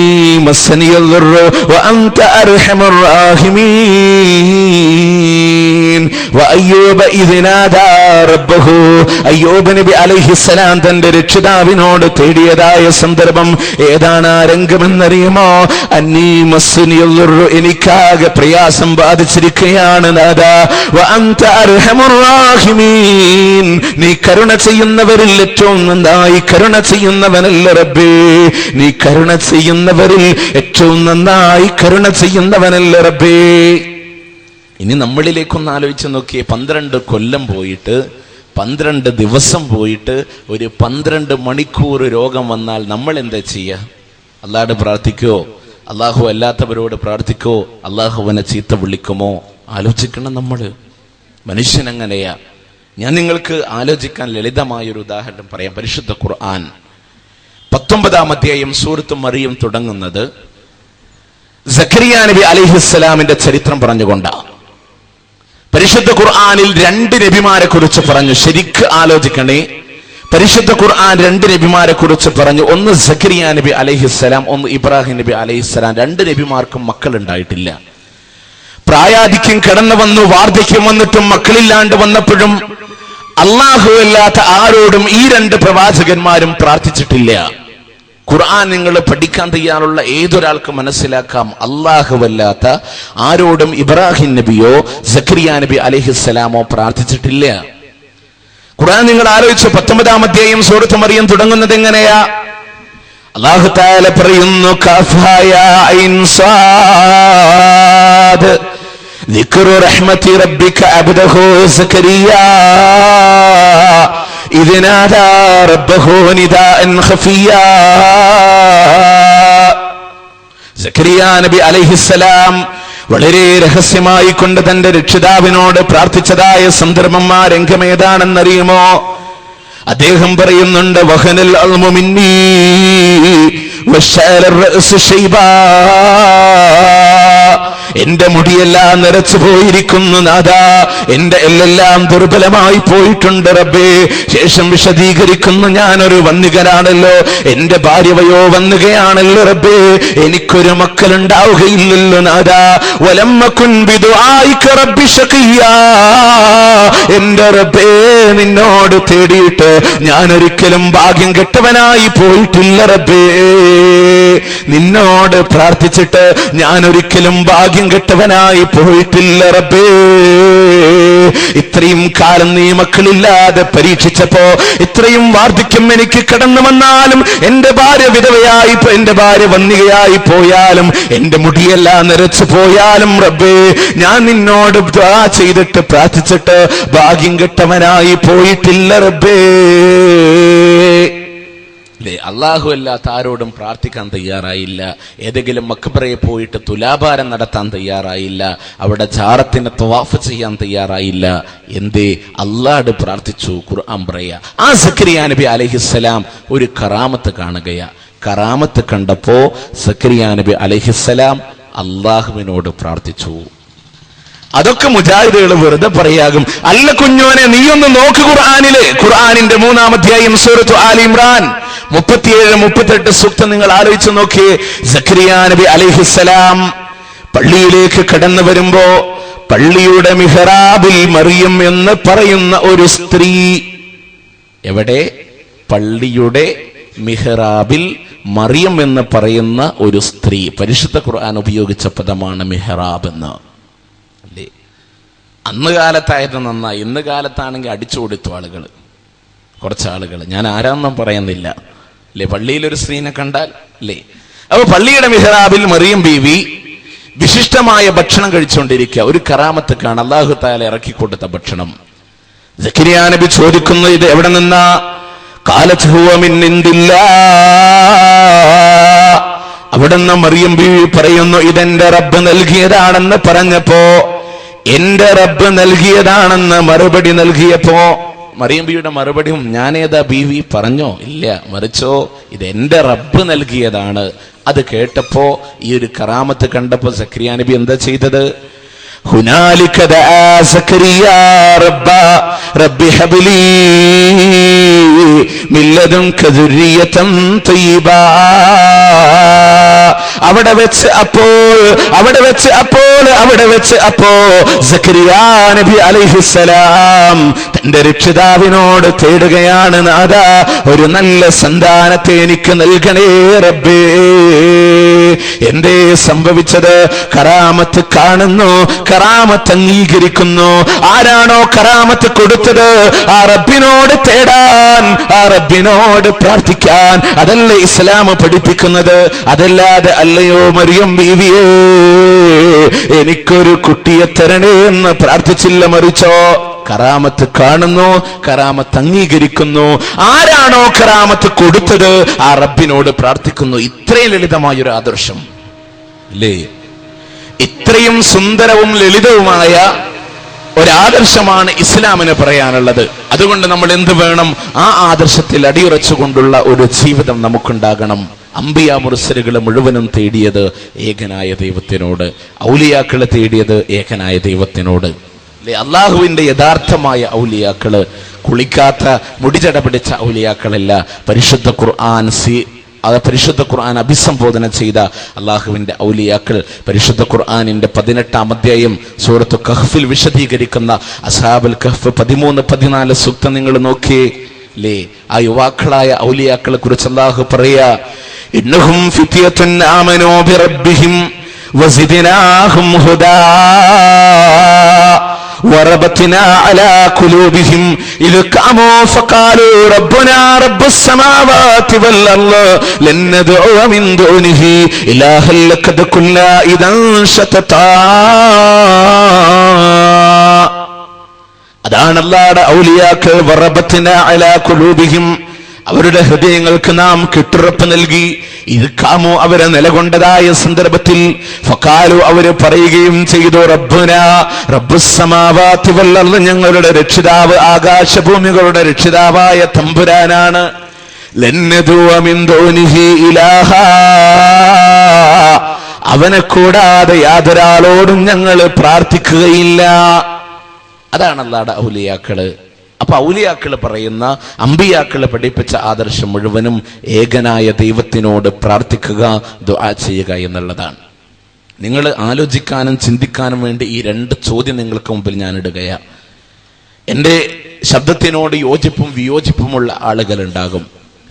മസ്സനിയൽ ദുർറു വഅൻത അർഹമുർ റാഹിമീൻ. വഅയ്യൂബ ഇദ് നാദാ റബ്ബഹു, അയ്യൂബ് നബി അലൈഹിസ്സലാം തന്റെ രക്ഷിതാവിനോട് തേടിയതായ സന്ദർഭം ഏതാണ്? ആ രംഗമെന്നറിയുമോ? അന്നീ മസ്സനിയൽ ദുർറു, എനിക്കാകെ പ്രയാസം ബാധിച്ചിരിക്കുകയാണ് നാഥാ. വഅൻത അർഹമുർ റാഹിമീൻ, നീ കരുണ ചെയ്യുന്നവരിൽ ഏറ്റവും നന്നായി കരുണ ചെയ്യുന്നവനല്ല റബ്ബേ, നീ കരുണ ചെയ്യുന്നവരിൽ ഏറ്റവും നന്നായി കരുണ ചെയ്യുന്നവനല്ല റബ്ബേ. ഇനി നമ്മളിലേക്കൊന്ന് ആലോചിച്ച് നോക്കിയേ. 12 കൊല്ലം പോയിട്ട് 12 ദിവസം പോയിട്ട് ഒരു 12 മണിക്കൂർ രോഗം വന്നാൽ നമ്മൾ എന്താ ചെയ്യുക? അല്ലാഹുവോട് പ്രാർത്ഥിക്കോ? അല്ലാഹു അല്ലാത്തവരോട് പ്രാർത്ഥിക്കോ? അല്ലാഹുവിനെ ചീത്ത വിളിക്കുമോ? ആലോചിക്കണം നമ്മൾ. മനുഷ്യൻ അങ്ങനെയാ. ഞാൻ നിങ്ങൾക്ക് ആലോചിക്കാൻ ലളിതമായൊരു ഉദാഹരണം പറയാം. പരിശുദ്ധ ഖുർആൻ 19-ാം അധ്യായം സൂറത്ത് മറിയം തുടങ്ങുന്നത് സക്കരിയ നബി അലൈഹിസ്സലാമിന്റെ ചരിത്രം പറഞ്ഞുകൊണ്ടാണ്. പരിശുദ്ധ ഖുർആനിൽ 2 നബിമാരെ കുറിച്ച് പറഞ്ഞു. ശരിക്ക് ആലോചിക്കണേ. പരിശുദ്ധ ഖുർആൻ 2 നബിമാരെ കുറിച്ച് പറഞ്ഞു. ഒന്ന് സക്കരിയ നബി അലൈഹിസ്സലാം, ഒന്ന് ഇബ്രാഹിം നബി അലൈഹിസ്സലാം. 2 നബിമാർക്കും മക്കൾ ഉണ്ടായിട്ടില്ല. പ്രായാധിക്യം കടന്നു വന്നു, വാർദ്ധക്യം വന്നിട്ടും മക്കളില്ലാണ്ട് വന്നപ്പോഴും അല്ലാഹു അല്ലാത്ത ആരോടും ഈ 2 പ്രവാചകന്മാരും പ്രാർത്ഥിച്ചിട്ടില്ല. ഖുർആൻ നിങ്ങൾ പഠിക്കാൻ തയ്യാറുള്ള ഏതൊരാൾക്ക് മനസ്സിലാക്കാം, അല്ലാഹുവല്ലാത്ത ആരോടും ഇബ്രാഹിം നബിയോ സക്കരിയ നബി അലൈഹിസ്സലാമോ പ്രാർത്ഥിച്ചിട്ടില്ല. ഖുർആൻ നിങ്ങൾ ആലോചിച്ചു. 19-ാം അധ്യായം സൂറത്ത് മറിയം തുടങ്ങുന്നത് എങ്ങനെയാ? അല്ലാഹു തആല പറയുന്നു കഫായ ഐൻ സാദ് ദിക്റു റഹ്മത്തി റബ്ബിക അബ്ദഹു സക്കരിയ ഇദ് നാദാ റബ്ബഹു നിദാഅൻ ഖഫിയ. സക്കരിയ നബി അലൈഹിസ്സലാം വളരെ രഹസ്യമായി കൊണ്ട് തന്റെ രക്ഷിതാവിനോട് പ്രാർത്ഥിച്ചതായ സന്ദർഭം ആ രംഗമേതാണെന്നറിയുമോ? അദ്ദേഹം പറയുന്നുണ്ട് വഹനൽ അൽമു മിന്നീ വശഅല റഅസ് ശൈബാ, എന്റെ മുടിയെല്ലാം നിറച്ചു പോയിരിക്കുന്നു നാഥാ, എന്റെ എല്ലെല്ലാം ദുർബലമായി പോയിട്ടുണ്ട് റബ്ബേ. ശേഷം വിശദീകരിക്കുന്നു, ഞാനൊരു വന്യകനാണല്ലോ, എന്റെ ഭാര്യ വയോ വന്നുകയാണല്ലോ റബ്ബേ, എനിക്കൊരു മക്കളുണ്ടാവുകയില്ലല്ലോ നാഥാ. വലമ്മകുൻ ബിദുആഇക റബ്ബി ശഖിയ്യാ, എന്റെ റബ്ബേ നിന്നോട് തേടിയിട്ട് ഞാനൊരിക്കലും ഭാഗ്യം കെട്ടവനായി പോയിട്ടില്ല റബ്ബേ. നിന്നോട് പ്രാർത്ഥിച്ചിട്ട് ഞാനൊരിക്കലും ഭാഗ്യം കെട്ടവനായി പോയിട്ടില്ല റബ്ബേ. ഇത്രയും കാലം നീ മക്കളില്ലാതെ പരീക്ഷിച്ചപ്പോ, ഇത്രയും വാർദ്ധക്യം എനിക്ക് കടന്നു വന്നാലും, എന്റെ ഭാര്യ വിധവയായി, എന്റെ ഭാര്യ വന്യകയായി പോയാലും, എന്റെ മുടിയെല്ലാം നിറച്ചു പോയാലും റബ്ബേ, ഞാൻ നിന്നോട് ദുആ ചെയ്തിട്ട് പ്രാർത്ഥിച്ചിട്ട് ഭാഗ്യം കെട്ടവനായി പോയിട്ടില്ല റബ്ബേ. അള്ളാഹു അല്ലാത്ത ആരോടും പ്രാർത്ഥിക്കാൻ തയ്യാറായില്ല. ഏതെങ്കിലും മക്ബറയെ പോയിട്ട് തുലാഭാരം നടത്താൻ തയ്യാറായില്ല. അവിടെ ജാറത്തിന് തവാഫ് ചെയ്യാൻ തയ്യാറായില്ല. എന്തേ? അള്ളാഹുട് പ്രാർത്ഥിച്ചു. ഖുർആൻ പറയാ, ആ സക്കരിയ നബി അലൈഹിസ്സലാം ഒരു കറാമത്ത് കാണുകയാ. കറാമത്ത് കണ്ടപ്പോ സക്കരിയ നബി അലൈഹിസ്സലാം അള്ളാഹുവിനോട് പ്രാർത്ഥിച്ചു. അതൊക്കെ മുജാഹിദുകൾ വെറുതെ പറയാകും. അല്ല കുഞ്ഞോനെ, നീയൊന്ന് നോക്ക് ഖുർആനില്, ഖുർആനിന്റെ 3-ാം അധ്യായം സൂറത്തു ആലി ഇമ്രാൻ 37-38 സൂക്തം നിങ്ങൾ ആലോചിച്ച് നോക്കിയേ. സക്കരിയ നബി അലൈഹിസ്സലാം പള്ളിയിലേക്ക് കടന്നു വരുമ്പോ പള്ളിയുടെ മിഹ്റാബിൽ മറിയം എന്ന് പറയുന്ന ഒരു സ്ത്രീ, എവിടെ? പള്ളിയുടെ മിഹ്റാബിൽ മറിയം എന്ന് പറയുന്ന ഒരു സ്ത്രീ. പരിശുദ്ധ ഖുർആൻ ഉപയോഗിച്ച പദമാണ് മിഹ്റാബ് എന്ന്. അല്ലേ? അന്ന് കാലത്തായിരുന്നു നന്നായി, ഇന്ന് കാലത്താണെങ്കിൽ അടിച്ചു കൊടുത്തു ആളുകൾ, കുറച്ചാളുകൾ. ഞാൻ ആരാന്നും പറയുന്നില്ല. അല്ലേ? പള്ളിയിലൊരു സ്ത്രീനെ കണ്ടാൽ അല്ലേ? അപ്പൊ പള്ളിയുടെ മിഹ്റാബിൽ മറിയം ബീവി വിശിഷ്ടമായ ഭക്ഷണം കഴിച്ചുകൊണ്ടിരിക്കുക. ഒരു കറാമത്ത് കാണാം, അല്ലാഹു തആല ഇറക്കി കൊടുത്ത ഭക്ഷണം. സക്കരിയ നബി ചോദിക്കുന്നു, ഇത് എവിടെ നിന്നാ? ഖാലത് ഹുവ മിൻ ഇൻദില്ലാഹ്. അവിടുന്ന് മറിയം ബീവി പറയുന്നു, ഇതെന്റെ റബ്ബ് നൽകിയതാണെന്ന് പറഞ്ഞപ്പോ, എന്റെ റബ്ബ് നൽകിയതാണെന്ന് മറുപടി നൽകിയപ്പോ, മറിയം ബീവിയുടെ മറുപടിയും ഞാനേതാ ബീവി പറഞ്ഞോ? ഇല്ല, മറിച്ചോ ഇത് എന്റെ റബ്ബ് നൽകിയതാണ്. അത് കേട്ടപ്പോ, ഈ ഒരു കറാമത്ത് കണ്ടപ്പോ സക്കരിയ നബി എന്താ ചെയ്തത്? ഹുനാലിക ദആ സക്കരിയ റബ്ബി ഹബ്ലി മിൻ ലദുൻക ദുർരിയതൻ തയ്യിബാ. അവിടെ വെച്ച് അപ്പോ സക്കരിയ നബി അലൈഹിസ്സലാം തന്റെ രക്ഷിതാവിനോട് തേടുകയാണ്, നാഥാ ഒരു നല്ല സന്താനത്തെ എനിക്ക് നൽകണേ റബ്ബേ. എന്തേ സംഭവിച്ചത്? കറാമത്ത് കാണുന്നു, കറാമത്ത് അംഗീകരിക്കുന്നു. ആരാണോ കറാമത്ത് കൊടുത്തത് ആ റബ്ബിനോട് തേടാൻ, ആ റബ്ബിനോട് പ്രാർത്ഥിക്കാൻ അതല്ലേ ഇസ്ലാം പഠിപ്പിക്കുന്നത്. അതല്ലാതെ അല്ലയോ മറിയം ബീവിയേ എനിക്കൊരു കുട്ടിയെ തരണേ എന്ന് പ്രാർത്ഥിച്ചില്ല, മറിച്ചോ കറാമത്ത് കാണുന്നു, കറാമത്ത് അംഗീകരിക്കുന്നു. ആരാണോ കറാമത്ത് കൊടുത്തത് ആ റബ്ബിനോട് പ്രാർത്ഥിക്കുന്നു. ഇത്രയും ലളിതമായൊരു ആദർശം അല്ലേ? ഇത്രയും സുന്ദരവും ലളിതവുമായ ഒരാദർശമാണ് ഇസ്ലാമിന് പറയാനുള്ളത്. അതുകൊണ്ട് നമ്മൾ എന്ത് വേണം? ആ ആദർശത്തിൽ അടിയുറച്ചുകൊണ്ടുള്ള ഒരു ജീവിതം നമുക്കുണ്ടാകണം. അംബിയ മുർസലുകളെ മുഴുവനും തേടിയത് ഏകനായ ദൈവത്തിനോട്, ഔലിയാക്കളെ തേടിയത് ഏകനായ ദൈവത്തിനോട്. അള്ളാഹുവിന്റെ യഥാർത്ഥമായ ഔലിയാക്കള് കുളിക്കാത്ത മുടിചട പിടിച്ച ഔലിയാക്കളല്ല. പരിശുദ്ധ ഖുർആൻ അഭിസംബോധന ചെയ്ത അള്ളാഹുവിന്റെ ഔലിയാക്കൾ. പരിശുദ്ധ ഖുർആനിന്റെ 18-ാം അധ്യായം സൂറത്തു കഹ്ഫിൽ വിശദീകരിക്കുന്ന അസ്ഹാബുൽ കഹ്ഫ് 13-14 സൂക്തം നിങ്ങൾ നോക്കിയേ അല്ലേ? ആ യുവാക്കളായ ഔലിയാക്കളെ കുറിച്ച് അള്ളാഹു പറയാ, ഇന്നഹും ഫിത്യത്തുൻ ആമനൂ ബിറബ്ബിഹിം വസിദ്നാഹും ഹുദാ വറബത്നാ അലാ ഖുലൂബിഹിം ഇദ് ഖാമൂ ഫഖാലൂ റബ്ബനാ റബ്ബുസ് സമാവാതി വൽ അർള് ലൻ നദ്ഉ മിൻ ദൂനിഹി ഇലാഹൻ ലഖദ് കുന്നാ ഇദൻ ശതതാ. അതാണ് അല്ലാഹുവിന്റെ ഔലിയാക്കൾ. വറബത്നാ അലാ ഖുലൂബിഹിം, അവരുടെ ഹൃദയങ്ങൾക്ക് നാം കെട്ടുറപ്പ് നൽകി. ഇത് കാമോ, അവരെ നിലകൊണ്ടതായ സന്ദർഭത്തിൽ ഫഖാലു, അവര് പറയുകയും ചെയ്തു, റബ്ബുനാ റബ്ബുസ് സമാവാതി വൽ അർള്, ഞങ്ങളുടെ രക്ഷിതാവ് ആകാശഭൂമികളുടെ രക്ഷിതാവായ തമ്പുരാനാണ്. ലൻ നദ്ഉ മിൻ ദൂനിഹി ഇലാഹാ, അവനെ കൂടാതെ യാതൊരാളോടും ഞങ്ങൾ പ്രാർത്ഥിക്കുകയില്ല. അതാണ് അല്ലാഹുവിന്റെ ഔലിയാക്കള്. അപ്പൊ ഔലിയാക്കള് പറയുന്ന, അമ്പിയാക്കള് പഠിപ്പിച്ച ആദർശം മുഴുവനും ഏകനായ ദൈവത്തിനോട് പ്രാർത്ഥിക്കുക, ദുആ ചെയ്യുക എന്നുള്ളതാണ്. നിങ്ങൾ ആലോചിക്കാനും ചിന്തിക്കാനും വേണ്ടി ഈ രണ്ട് ചോദ്യം നിങ്ങൾക്ക് മുമ്പിൽ ഞാൻ ഇടുകയാ. എന്റെ ശബ്ദത്തിനോട് യോജിപ്പും വിയോജിപ്പുമുള്ള ആളുകൾ ഉണ്ടാകും.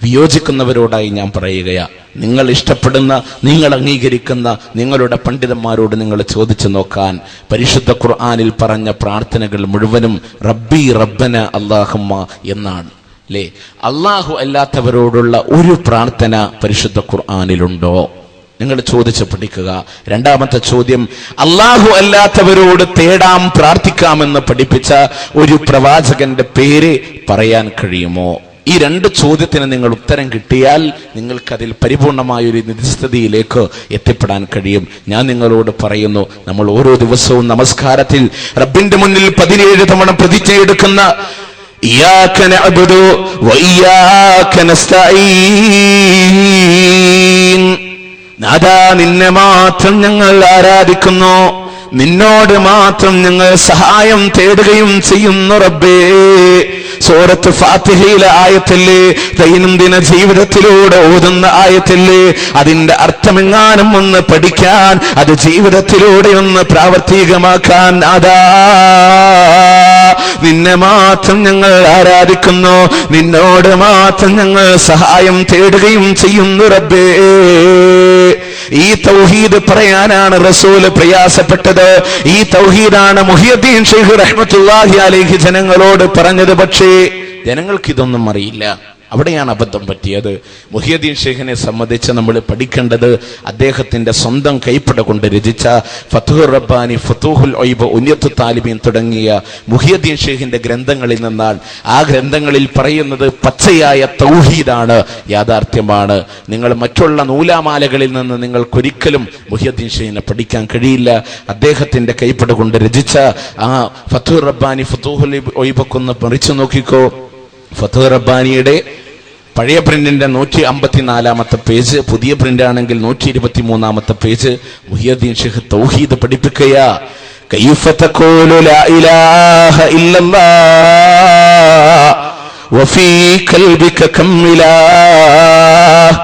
വിയോജിക്കുന്നവരോടായി ഞാൻ പറയുകയാ, നിങ്ങൾ ഇഷ്ടപ്പെടുന്ന, നിങ്ങൾ അംഗീകരിക്കുന്ന നിങ്ങളുടെ പണ്ഡിതന്മാരോട് നിങ്ങൾ ചോദിച്ചു നോക്കാൻ. പരിശുദ്ധ ഖുർആനിൽ പറഞ്ഞ പ്രാർത്ഥനകൾ മുഴുവനും റബ്ബി റബ്ബന അല്ലാഹുമ്മ എന്നാണ്, അല്ലേ? അല്ലാഹു അല്ലാത്തവരോടുള്ള ഒരു പ്രാർത്ഥന പരിശുദ്ധ ഖുർആനിലുണ്ടോ? നിങ്ങൾ ചോദിച്ചു പഠിക്കുക. രണ്ടാമത്തെ ചോദ്യം, അല്ലാഹു അല്ലാത്തവരോട് തേടാം, പ്രാർത്ഥിക്കാമെന്ന് പഠിപ്പിച്ച ഒരു പ്രവാചകന്റെ പേര് പറയാൻ കഴിയുമോ? ഈ രണ്ട് ചോദ്യത്തിന് നിങ്ങൾ ഉത്തരം കിട്ടിയാൽ നിങ്ങൾക്കതിൽ പരിപൂർണമായ ഒരു നിത്യസ്ഥിതിയിലേക്ക് എത്തിപ്പെടാൻ കഴിയും. ഞാൻ നിങ്ങളോട് പറയുന്നു, നമ്മൾ ഓരോ ദിവസവും നമസ്കാരത്തിൽ റബ്ബിന്റെ മുന്നിൽ 17 തവണ പ്രതിജ്ഞയെടുക്കുന്ന ഇയ്യാക നഅ്ബുദു വ ഇയ്യാക നസ്തഈൻ, നാഥാ നിന്നെ മാത്രം ഞങ്ങൾ ആരാധിക്കുന്നു, നിന്നോട് മാത്രം ഞങ്ങൾ സഹായം തേടുകയും ചെയ്യുന്നു റബ്ബേ. സൂറത്ത് ഫാത്തിഹയിലെ ആയത്തല്ലേ, ദൈനംദിന ജീവിതത്തിലൂടെ ഓതുന്ന ആയത്തല്ലേ, അതിന്റെ അർത്ഥമെങ്ങാനും ഒന്ന് പഠിക്കാൻ, അത് ജീവിതത്തിലൂടെ ഒന്ന് പ്രാവർത്തികമാക്കാൻ, അതാ നിന്നെ മാത്രം ഞങ്ങൾ ആരാധിക്കുന്നു, നിന്നോട് മാത്രം ഞങ്ങൾ സഹായം തേടുകയും ചെയ്യുന്നു റബ്ബേ. ഈ തൗഹീദ് പറയാനാണ് റസൂൽ പ്രയാസപ്പെട്ടത്. ഈ തൗഹീദാണ് മുഹിയുദ്ദീൻ ശൈഖ് റഹ്മത്തുള്ളാഹി അലൈഹി ജനങ്ങളോട് പറഞ്ഞത്. പക്ഷേ ജനങ്ങൾക്ക് ഇതൊന്നും അറിയില്ല. അവിടെയാണ് അബദ്ധം പറ്റിയത്. മുഹിയുദ്ദീൻ ശൈഖിനെ സംബന്ധിച്ച് നമ്മൾ പഠിക്കേണ്ടത് അദ്ദേഹത്തിന്റെ സ്വന്തം കൈപ്പട കൊണ്ട് രചിച്ച ഫത്ഹുർ റബ്ബാനി, ഫുതൂഹുൽ ഒയ്ബ്, ഉന്യത്തു താലിബീൻ തുടങ്ങിയ മുഹിയുദ്ദീൻ ശൈഖിന്റെ ഗ്രന്ഥങ്ങളിൽ നിന്നാണ്. ആ ഗ്രന്ഥങ്ങളിൽ പറയുന്നത് പച്ചയായ തൗഹീദാണ്, യാഥാർത്ഥ്യമാണ്. നിങ്ങൾ മറ്റുള്ള നൂലാമാലകളിൽ നിന്ന് നിങ്ങൾക്കൊരിക്കലും മുഹിയുദ്ദീൻ ശൈഖിനെ പഠിക്കാൻ കഴിയില്ല. അദ്ദേഹത്തിന്റെ കൈപ്പട കൊണ്ട് രചിച്ച ആ ഫത്ഹുർ റബ്ബാനി, ഫുതൂഹുൽ ഒയ്ബൊക്കെ ഒന്ന് മറിച്ചു നോക്കിക്കോ. ഫത്ഹുർ റബ്ബാനിയുടെ പഴയ പ്രിന്റിന്റെ 154-ാമത്തെ പേജ്, പുതിയ പ്രിന്റ് ആണെങ്കിൽ 123-ാമത്തെ പേജ്. മുഹിയുദ്ദീൻ ശൈഖ് തൗഹീദ് പഠിപ്പിക്കുകയാ. കൈഫ തഖൂലു ലാ ഇലാഹ ഇല്ലല്ലാഹ് വഫീ ഖൽബിക കം ഇലാഹ്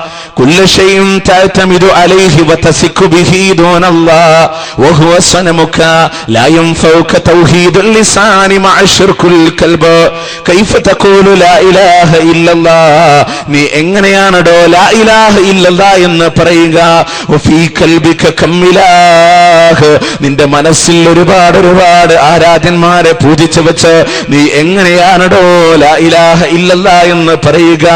كل شيء تعتمد عليه وتثق به دون الله وهو صنمك لا ينفعك توحيد اللسان مع شرك القلب كيف تقول لا إله إلا الله നീ എങ്ങനെയാണോ ലാ ഇലാഹ ഇല്ലല്ലാഹ് എന്ന് പറയുക? വഫീ ഖൽബിക കം ഇലാഹ്, നിന്റെ മനസ്സിൽ ഒരുപാട് ആരാധന്മാരെ പൂജിച്ചു വെച്ച് നീ എങ്ങനെയാണോ ലാ ഇലാഹ ഇല്ലല്ലാഹ് എന്ന് പറയുക?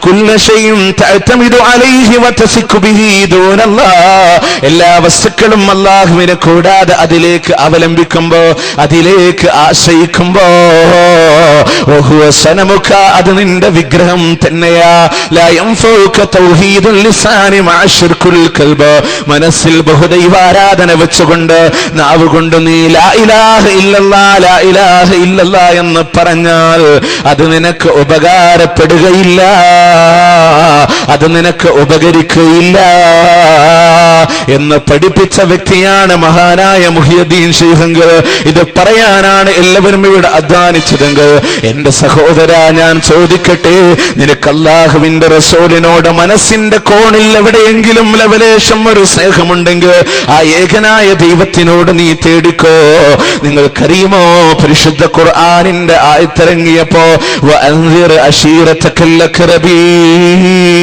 കുല്ല ഷൈഇൻ തഅതമിദു അലൈഹി വതസികു ബിഹി ദൂനല്ലാഹ്, എല്ലാ വസ്തുക്കളും അല്ലാഹുവിനെ കൂടാതെ അതിലേക്ക് അവലംബിക്കുമ്പോ, അതിലേക്ക് ആശ്രയിക്കുമ്പോ, വഹുവ സനമുക, അത് നിന്റെ വിഗ്രഹം തന്നെയാ. ലാ യൻഫഉക തൗഹീദുൽ ലിസാനി മഅ ശിർകുൽ ഖൽബ്, മനസ്സിൽ ബഹുദൈവാരാധന വെച്ചുകൊണ്ട് നാവ് കൊണ്ട് നീ ലാ ഇലാഹ ഇല്ലല്ലാഹ് ലാ ഇലാഹ ഇല്ലല്ലാഹ് എന്ന് പറഞ്ഞാൽ അത് നിനക്ക് ഉപകാരപ്പെടുകയില്ല, അത് നിനക്ക് ഉപകരിക്കുകയില്ല എന്ന് പഠിപ്പിച്ച വ്യക്തിയാണ് മഹാനായ മുഹിയുദ്ദീൻ ശൈഖ്. ഇത് പറയാനാണ് എല്ലാവരും ഇവിടെ അധ്വാനിച്ചതെങ്കിൽ എന്റെ സഹോദര, ഞാൻ ചോദിക്കട്ടെ, നിനക്ക് അല്ലാഹുവിന്റെ റസൂലിനോട് മനസ്സിന്റെ കോണിൽ എവിടെയെങ്കിലും ലവലേശം ഒരു സ്നേഹമുണ്ടെങ്കിൽ ആ ഏകനായ ദൈവത്തിനോട് നീ തേടിക്കോ. നിങ്ങൾക്കറിയുമോ, പരിശുദ്ധ ഖുർആനിന്റെ ആയത്തിറങ്ങിയപ്പോ വഅൻസിർ അശീറതകൽ അഖ്റബീൻ,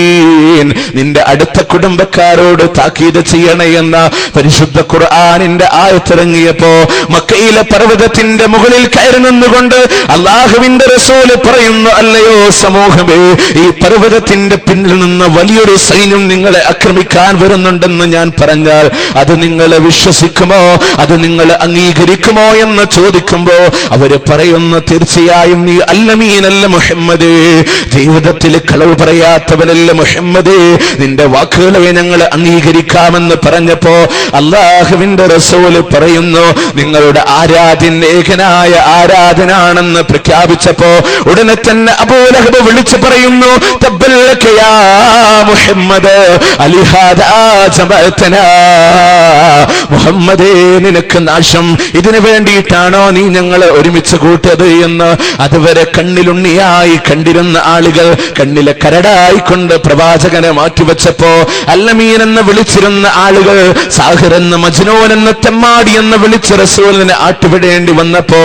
നിന്റെ അടുത്ത കുടുംബക്കാരോട് താക്കീത് ചെയ്യണേ എന്ന പരിശുദ്ധ ഖുർആനിന്റെ ആയത്തിറങ്ങിയപ്പോ മക്കയിലെ പർവ്വതത്തിന്റെ മുകളിൽ കയറി നിന്നുകൊണ്ട് അല്ലാഹുവിന്റെ റസൂല് പറയുന്നു, അല്ലയോ സമൂഹമേ, ഈ പർവ്വതത്തിന്റെ പിന്നിൽ നിന്ന് വലിയൊരു സൈന്യം നിങ്ങളെ ആക്രമിക്കാൻ വരുന്നുണ്ടെന്ന് ഞാൻ പറഞ്ഞാൽ അത് നിങ്ങളെ വിശ്വസിക്കുമോ, അത് നിങ്ങൾ അംഗീകരിക്കുമോ എന്ന് ചോദിക്കുമ്പോ അവര് പറയുന്നു, തീർച്ചയായും നീ അല്ലമീനല്ല മുഹമ്മദേ, ജീവിതത്തിൽ കളവ് പറയാത്തവനല്ല മുഹമ്മദേ, നിന്റെ വാക്കുകളെ ഞങ്ങൾ അംഗീകരിക്കാമെന്ന് പറഞ്ഞപ്പോ അല്ലാഹുവിന്റെ റസൂല് പറയുന്നു, നിങ്ങളുടെ ആരാധ്യൻ ഏകനായ ആരാധനാണെന്ന് പ്രഖ്യാപിച്ചപ്പോ ഉടനെ തന്നെ അബൂ ലഹബ് വിളിച്ചു പറയുന്നു, തബ്ബലക യാ മുഹമ്മദ് അലിഹാദാ ജമഅതനാ, മുഹമ്മദേ നിനക്ക് നാശം, ഇതിനു വേണ്ടിയിട്ടാണോ നീ ഞങ്ങളെ ഒരുമിച്ച് കൂട്ടിയത് എന്ന് അതുവരെ കണ്ണിലുണ്ണിയായി കണ്ടിരുന്ന ആളുകൾ കണ്ണിലെ കരടായിക്കൊണ്ട് പ്രവാചകനെ മാറ്റിവെച്ചപ്പോ അല്ലമീൻ എന്ന് വിളിച്ചിരുന്ന ആളുകൾ സാഹിർ എന്ന്, മജ്നൂൻ എന്ന്, തെമ്മാടി എന്ന് വിളിച്ച് റസൂലിനെ ആട്ടുവിടേണ്ടി വന്നപ്പോ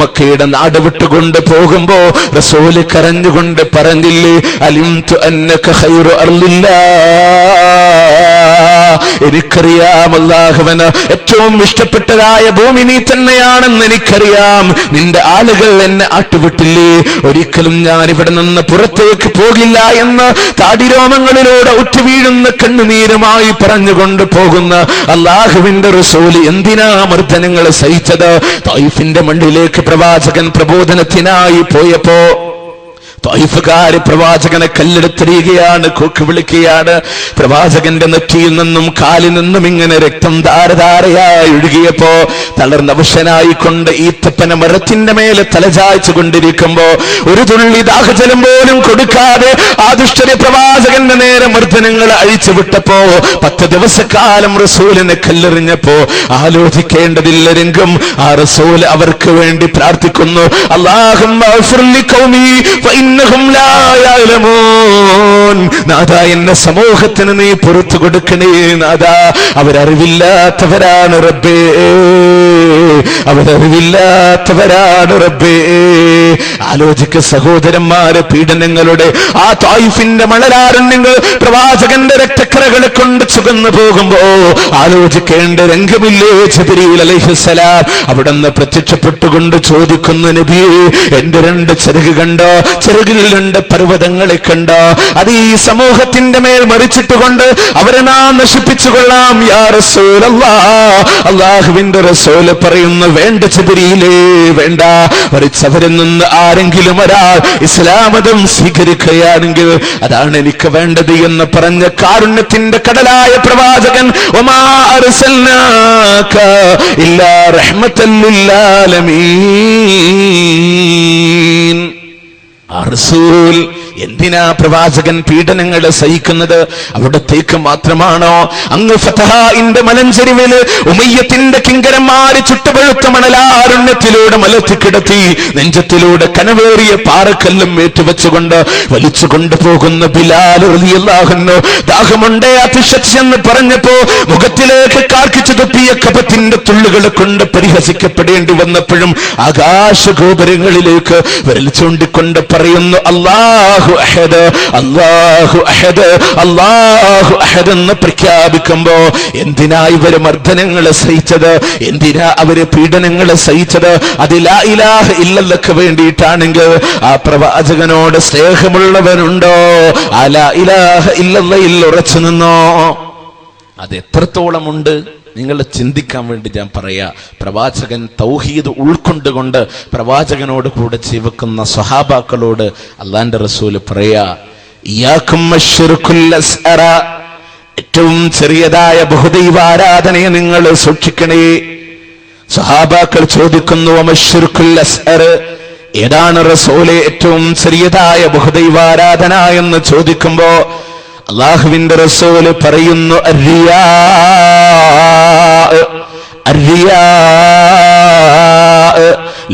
മക്കയുടെ നാട് വിട്ടുകൊണ്ട് പോകുമ്പോ റസൂല് കരഞ്ഞുകൊണ്ട് പറഞ്ഞില്ലേ, അലിംതു അന്നക ഖൈറു അർളില്ലാഹ്, എനിക്കറിയാം അല്ലാഹുവിന് ഏറ്റവും ഇഷ്ടപ്പെട്ടതായ ഭൂമി നീ തന്നെയാണെന്ന് എനിക്കറിയാം, നിന്റെ ആളുകൾ എന്നെ ആട്ടുവിട്ടില്ലേ, ഒരിക്കലും ഞാൻ ഇവിടെ നിന്ന് പുറത്തേക്ക് പോകില്ല എന്ന് താടിരോമങ്ങളിലൂടെ ഉറ്റുവീഴുന്ന കണ്ണുനീരുമായി പറഞ്ഞുകൊണ്ട് പോകുന്ന അല്ലാഹുവിന്റെ റസൂല് എന്തിനാ മർദ്ദനങ്ങൾ സഹിച്ചത്? തൈഫിന്റെ മണ്ണിലേക്ക് പ്രവാചകൻ പ്രബോധനത്തിനായി പോയപ്പോ തൈഫുകാര് പ്രവാചകനെ കല്ലെടുത്തെറിയുകയാണ്, കൂക്ക് വിളിക്കുകയാണ്. പ്രവാചകന്റെ നെറ്റിയിൽ നിന്നും കാലിൽ നിന്നും ഇങ്ങനെ രക്തം ധാരധാരയായി ഒഴുകിയപ്പോ തളർന്നവശനായിക്കൊണ്ട് ഈത്തപ്പന മരത്തിന്റെ മേലെ തലചായ്ച്ചു കൊണ്ടിരിക്കുമ്പോ ഒരു തുള്ളി ദാഹജലം പോലും കൊടുക്കാതെ ആ ദുഷ്ടരെ പ്രവാചകന്റെ നേരെ മർദ്ദനങ്ങൾ അഴിച്ചുവിട്ടപ്പോ 10 ദിവസക്കാലം റസൂലിനെ കല്ലെറിഞ്ഞപ്പോ ആലോചിക്കേണ്ടതില്ല രംഗം. ആ റസൂൽ അവർക്ക് വേണ്ടി പ്രാർത്ഥിക്കുന്നു, അല്ലാഹുമ്മ ഗ്ഫിർ ലിഖൗമി ഫഇന്നഹും ലാ യഅലമൂൻ, നാഥാ എന്നെ സമൂഹത്തിന് നീ പുറത്തു കൊടുക്കണേ നാഥാ, അവരറിവില്ലാത്തവരാണ് റബ്ബേ, അവരറിവില്ലാത്തവരാണ് റബ്ബേ. ആലോചിക്ക സഹോദരന്മാരെ, പീഡനങ്ങളുടെ ആ തായിഫിന്റെ മണലാരണ്യങ്ങൾ പ്രവാചകന്റെ രക്തക്കറകളെ കൊണ്ട് ചുകന്നു പോകുമ്പോ ആലോചിക്കേണ്ട രംഗമില്ലേ? ജിബ്രീൽ അലൈഹിസ്സലാം അവിടുന്ന് പ്രത്യക്ഷപ്പെട്ടുകൊണ്ട് ചോദിക്കുന്നു, നബിയേ എന്റെ 2 ചിറക് കണ്ടോ? ചിറകിൽ 2 പർവ്വതങ്ങളെ കണ്ടോ? അത് ഈ സമൂഹത്തിന്റെ മേൽ മറിച്ചിട്ടുകൊണ്ട് അവരെ നാം നശിപ്പിച്ചുകൊള്ളാം യാ റസൂലല്ലാഹ്. അല്ലാഹുവിന്റെ റസൂല് പറയുന്നു, വേണ്ട ജിബ്രീലേ വേണ്ട, മറിച്ച് അവരിൽ നിന്ന് ആരെങ്കിലും ഒരാൾ ഇസ്ലാം മതം സ്വീകരിക്കുകയാണെങ്കിൽ അതാണ് എനിക്ക് വേണ്ടത് എന്ന് പറഞ്ഞ കാരുണ്യത്തിന്റെ കടലായ പ്രവാചകൻ വമാ അർസൽനാക ഇല്ലാ റഹ്മത്തൻ ലിൽ ആലമീൻ. റസൂൽ എന്തിനാ പ്രവാചകൻ പീഡനങ്ങളെ സഹിക്കുന്നത്? അവിടത്തേക്ക് മാത്രമാണോ? അങ്ങ് ഫതഹാഇന്റെ മലഞ്ചെരിവില് ഉമയ്യത്തിന്റെ കിങ്കരന്മാര് ചുട്ടുപഴുത്ത മണലാരുണ്യത്തിലൂടെ മലത്തിക്കിടത്തി നെഞ്ചത്തിലൂടെ കനവേറിയ പാറക്കല്ലും ഏറ്റുവെച്ചുകൊണ്ട് വലിച്ചു കൊണ്ടുപോകുന്ന ബിലാൽ റളിയല്ലാഹു അൻഹു ദാഹമുണ്ടേ അതിശയെന്ന് പറഞ്ഞപ്പോ മുഖത്തിലേക്ക് കാർക്കിച്ചു തുപ്പിയ കഫത്തിന്റെ തുള്ളുകളെ കൊണ്ട് പരിഹസിക്കപ്പെടേണ്ടി വന്നപ്പോഴും ആകാശഗോപുരങ്ങളിലേക്ക് വിരൽ ചൂണ്ടിക്കൊണ്ട് പറയുന്നു, അല്ലാഹു അഹദ്, അല്ലാഹു അഹദ്, അല്ലാഹു അഹദ് എന്ന് പ്രഖ്യാപിക്കുമ്പോ എന്തിനാ ഇവര് മർദ്ദനങ്ങളെ സഹിച്ചത്? എന്തിനാ അവര് പീഡനങ്ങളെ സഹിച്ചത്? അത് ലാ ഇലാഹ ഇല്ലല്ലക്ക് വേണ്ടിയിട്ടാണെങ്കിൽ ആ പ്രവാചകനോട് സ്നേഹമുള്ളവനുണ്ടോ? ആ ലാ ഇലാഹ ഇല്ലല്ലയിൽ ഉറച്ചു നിന്നോ? അത് എത്രത്തോളമുണ്ട് നിങ്ങൾ ചിന്തിക്കാൻ വേണ്ടി ഞാൻ പറയാ. പ്രവാചകൻ തൗഹീദ് ഉൾക്കൊണ്ടുകൊണ്ട് പ്രവാചകനോട് കൂടെ ജീവിക്കുന്ന സ്വഹാബാക്കളോട് അല്ലാഹുവിന്റെ റസൂൽ പറയാ, ഇയ്യാകും അശ്ശിർകുൽ അസ്അറ, ഏറ്റവും ചെറിയതായ ബഹുദൈവ ആരാധനയെ നിങ്ങൾ സൂക്ഷിക്കണേ. സ്വഹാബാക്കൾ ചോദിക്കുന്നു, അശ്ശിർകുൽ അസ്അർ, ഏതാണ് റസൂലേ ഏറ്റവും ചെറിയതായ ബഹുദൈവ ആരാധന എന്ന് ചോദിക്കുമ്പോ അല്ലാഹുവിന്റെ റസൂല് പറയുന്നു, അർരിയാ, അർരിയാ,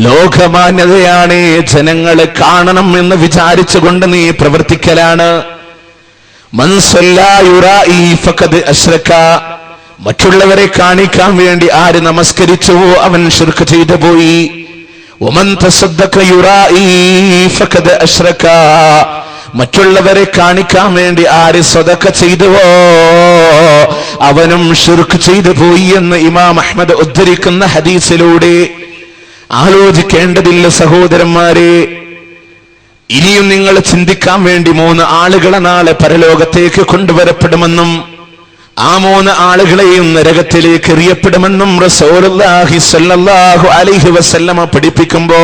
ലോകമാന്യതയാണ്, ജനങ്ങളെ കാണണം എന്ന് വിചാരിച്ചുകൊണ്ട് നീ പ്രവർത്തിക്കലാണ്. മൻ സല്ലാ യുറാഇ ഫഖദ് അശ്റക, മറ്റുള്ളവരെ കാണിക്കാൻ വേണ്ടി ആര് നമസ്കരിച്ചുവോ അവൻ ശിർക്ക് ചെയ്തു പോയി. വമൻ തസദ്ദഖ യുറാഇ ഫഖദ് അശ്റക, മറ്റുള്ളവരെ കാണിക്കാൻ വേണ്ടി ആര് സദഖ ചെയ്തുവോ അവനും ശിർക്ക് ചെയ്തു പോയി എന്ന് ഇമാം അഹ്മദ് ഉദ്ധരിക്കുന്ന ഹദീസിലൂടെ. ആലോചിക്കേണ്ടതില്ല സഹോദരന്മാരെ. ഇനിയും നിങ്ങൾ ചിന്തിക്കാൻ വേണ്ടി 3 ആളുകളെ നാളെ പരലോകത്തേക്ക് കൊണ്ടുവരപ്പെടുമെന്നും ആ 3 ആളുകളെയും നരകത്തിലേക്ക് എറിയപ്പെടുമെന്നും റസൂലുള്ളാഹി സ്വല്ലല്ലാഹു അലൈഹി വസല്ലമ പഠിപ്പിക്കുമ്പോ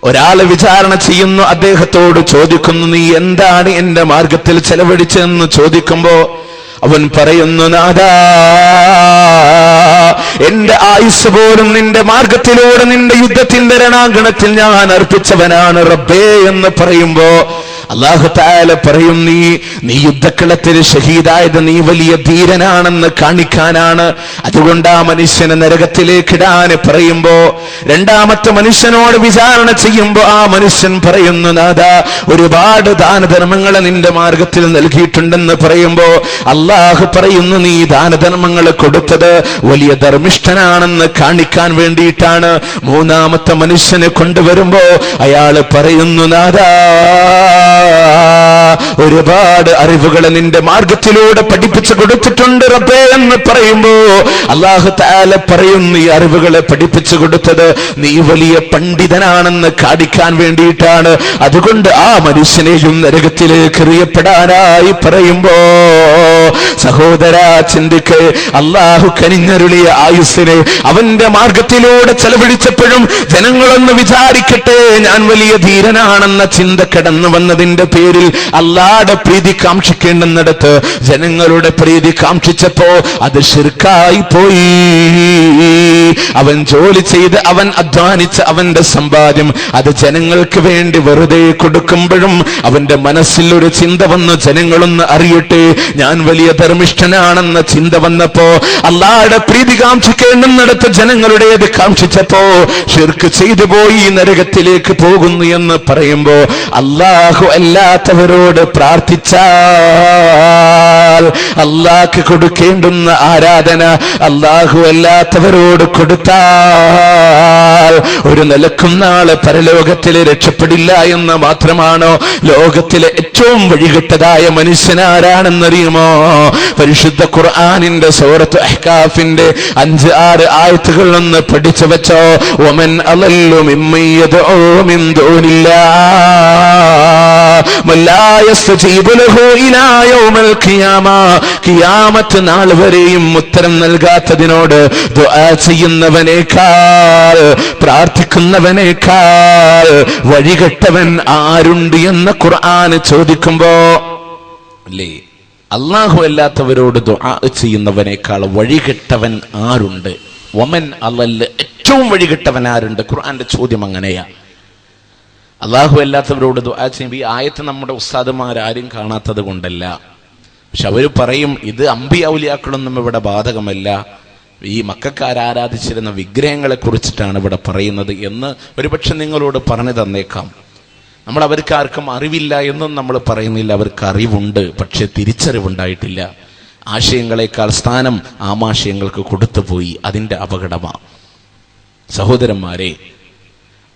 ഒരാളെ വിചാരണ ചെയ്യുന്നു, അദ്ദേഹത്തോട് ചോദിക്കുന്നു, നീ എന്താണ് എന്റെ മാർഗത്തിൽ ചെലവഴിച്ചതെന്ന് ചോദിക്കുമ്പോ അവൻ പറയുന്നു, നാഥാ, എന്റെ ആയുസ് പോലും നിന്റെ മാർഗത്തിലൂടെ നിന്റെ യുദ്ധത്തിന്റെ രണാങ്കണത്തിൽ ഞാൻ അർപ്പിച്ചവനാണ് റബ്ബേ എന്ന് പറയുമ്പോ അല്ലാഹു തആല പറയും, നീ യുദ്ധക്കളത്തിൽ ഷഹീദായത് നീ വലിയ ധീരനാണെന്ന് കാണിക്കാനാണ്. അതുകൊണ്ട് ആ മനുഷ്യനെ നരകത്തിലേക്ക് ഇടാൻ പറയുമ്പോ രണ്ടാമത്തെ മനുഷ്യനോട് വിചാരണ ചെയ്യുമ്പോ ആ മനുഷ്യൻ പറയുന്നു, നാഥാ, ഒരുപാട് ദാനധർമ്മങ്ങളെ നിന്റെ മാർഗത്തിൽ നൽകിയിട്ടുണ്ടെന്ന് പറയുമ്പോ അല്ലാഹു പറയുന്നു, നീ ദാനധർമ്മങ്ങൾ കൊടുത്തത് വലിയ ധർമ്മിഷ്ഠനാണെന്ന് കാണിക്കാൻ വേണ്ടിയിട്ടാണ്. മൂന്നാമത്തെ മനുഷ്യനെ കൊണ്ടുവരുമ്പോ അയാള് പറയുന്നു, നാഥാ, ഒരുപാട് അറിവുകൾ നിന്റെ മാർഗത്തിലൂടെ പഠിപ്പിച്ചു കൊടുത്തിട്ടുണ്ട് റബ്ബേ എന്ന് പറയുമ്പോ അല്ലാഹു തആല പറയുന്നു, ഈ അറിവുകളെ പഠിപ്പിച്ചു കൊടുത്തത് നീ വലിയ പണ്ഡിതനാണെന്ന് കാണിക്കാൻ വേണ്ടിയിട്ടാണ്. അതുകൊണ്ട് ആ മനുഷ്യനെയും നരകത്തിലേക്ക് എറിയപ്പെടാനായി പറയുമ്പോ സഹോദരാ, ചിന്തിക്ക്. അല്ലാഹു കനിഞ്ഞരുളിയ ആയുസ്സിനെ അവന്റെ മാർഗത്തിലൂടെ ചെലവഴിച്ചപ്പോഴും ജനങ്ങളൊന്ന് വിചാരിക്കട്ടെ, ഞാൻ വലിയ ധീരനാണെന്ന ചിന്ത കടന്നു വന്നതിന്റെ പേരിൽ അല്ലാഹുവിന്റെ പ്രീതി കാക്ഷിക്കേണ്ടുന്നിടത്ത് ജനങ്ങളുടെ പ്രീതി കാക്ഷിച്ചപ്പോ അത് ശിർക്കായി പോയി. അവൻ ജോലി ചെയ്ത് അവൻ അധ്വാനിച്ച് അവന്റെ സമ്പാദ്യം അത് ജനങ്ങൾക്ക് വേണ്ടി വെറുതെ കൊടുക്കുമ്പോഴും അവന്റെ മനസ്സിൽ ഒരു ചിന്ത വന്നു, ജനങ്ങളൊന്ന് അറിയട്ടെ ഞാൻ വലിയ ധർമ്മിഷ്ഠനാണെന്ന ചിന്ത വന്നപ്പോ അല്ലാഹുവിന്റെ പ്രീതി കാക്ഷിക്കേണ്ടുന്നിടത്ത് ജനങ്ങളുടേത് കാക്ഷിച്ചപ്പോ ശിർക്ക് ചെയ്തു പോയി, നരകത്തിലേക്ക് പോകുന്നു എന്ന് പറയുമ്പോ അല്ലാഹു അല്ലാത്തവരോട് പ്രാർത്ഥിച്ചാൽ അല്ലാഹ്ക്ക് കൊടുക്കേണ്ടുന്ന ആരാധന അല്ലാഹു അല്ലാത്തവരോട് കൊടുത്താൽ ഒരു നിലക്കും നാളെ പരലോകത്തിലെ രക്ഷപ്പെടില്ല എന്ന് മാത്രമാണോ? ലോകത്തിലെ ഏറ്റവും വഴികെട്ടതായ മനുഷ്യനാരാണെന്നറിയുമോ? പരിശുദ്ധ ഖുർആനിന്റെ സൂറത്ത് അഹ്കാഫിന്റെ 5-6 ആയത്തുകൾ ഒന്ന് പഠിച്ചു വെച്ചോ. വമൻ അളല്ലു മിമ്മൻ യദ്ഉ മിൻ ദൂനില്ലാഹ് മല്ലാ യസ്തജീബു ലഹു ഇലാ യൗമിൽ ഖിയാമ, ഖിയാമത്ത് നാൾ വരെയും ഉത്തരം നൽകാത്തതിനോട് ദുആ ചെയ്യുന്നവനേക്കാൾ പ്രാർത്ഥിക്കുന്നവനേക്കാൾ വഴികെട്ടവൻ ആരുണ്ട് എന്ന് ഖുർആൻ ചോദിക്കുമ്പോ അല്ലേ, അല്ലാഹു അല്ലാത്തവരോട് ദുആ ചെയ്യുന്നവനേക്കാൾ വഴികെട്ടവൻ ആരുണ്ട്? വമൻ അളല്ല, ഏറ്റവും വഴികെട്ടവൻ ആരുണ്ട്? ഖുർആന്റെ ചോദ്യം അങ്ങനെയാ. അല്ലാഹു അല്ലാത്തവരോട് ദുആ ചെയ്യുമ്പോൾ ഈ ആയത്ത് നമ്മുടെ ഉസ്താദുമാരാരും കാണാത്തത് കൊണ്ടല്ല, പക്ഷെ അവര് പറയും ഇത് അമ്പിയ ഔലിയാക്കളൊന്നും ഇവിടെ ബാധകമല്ല, ഈ മക്കക്കാരാരാധിച്ചിരുന്ന വിഗ്രഹങ്ങളെ കുറിച്ചിട്ടാണ് ഇവിടെ പറയുന്നത് എന്ന് ഒരുപക്ഷെ നിങ്ങളോട് പറഞ്ഞു തന്നേക്കാം. നമ്മൾ അവർക്കാർക്കും അറിവില്ല എന്നും നമ്മൾ പറയുന്നില്ല, അവർക്ക് അറിവുണ്ട്, പക്ഷെ തിരിച്ചറിവുണ്ടായിട്ടില്ല. ആശയങ്ങളെക്കാൾ സ്ഥാനം ആമാശയങ്ങൾക്ക് കൊടുത്തുപോയി, അതിന്റെ അപകടമാണ്. സഹോദരന്മാരെ,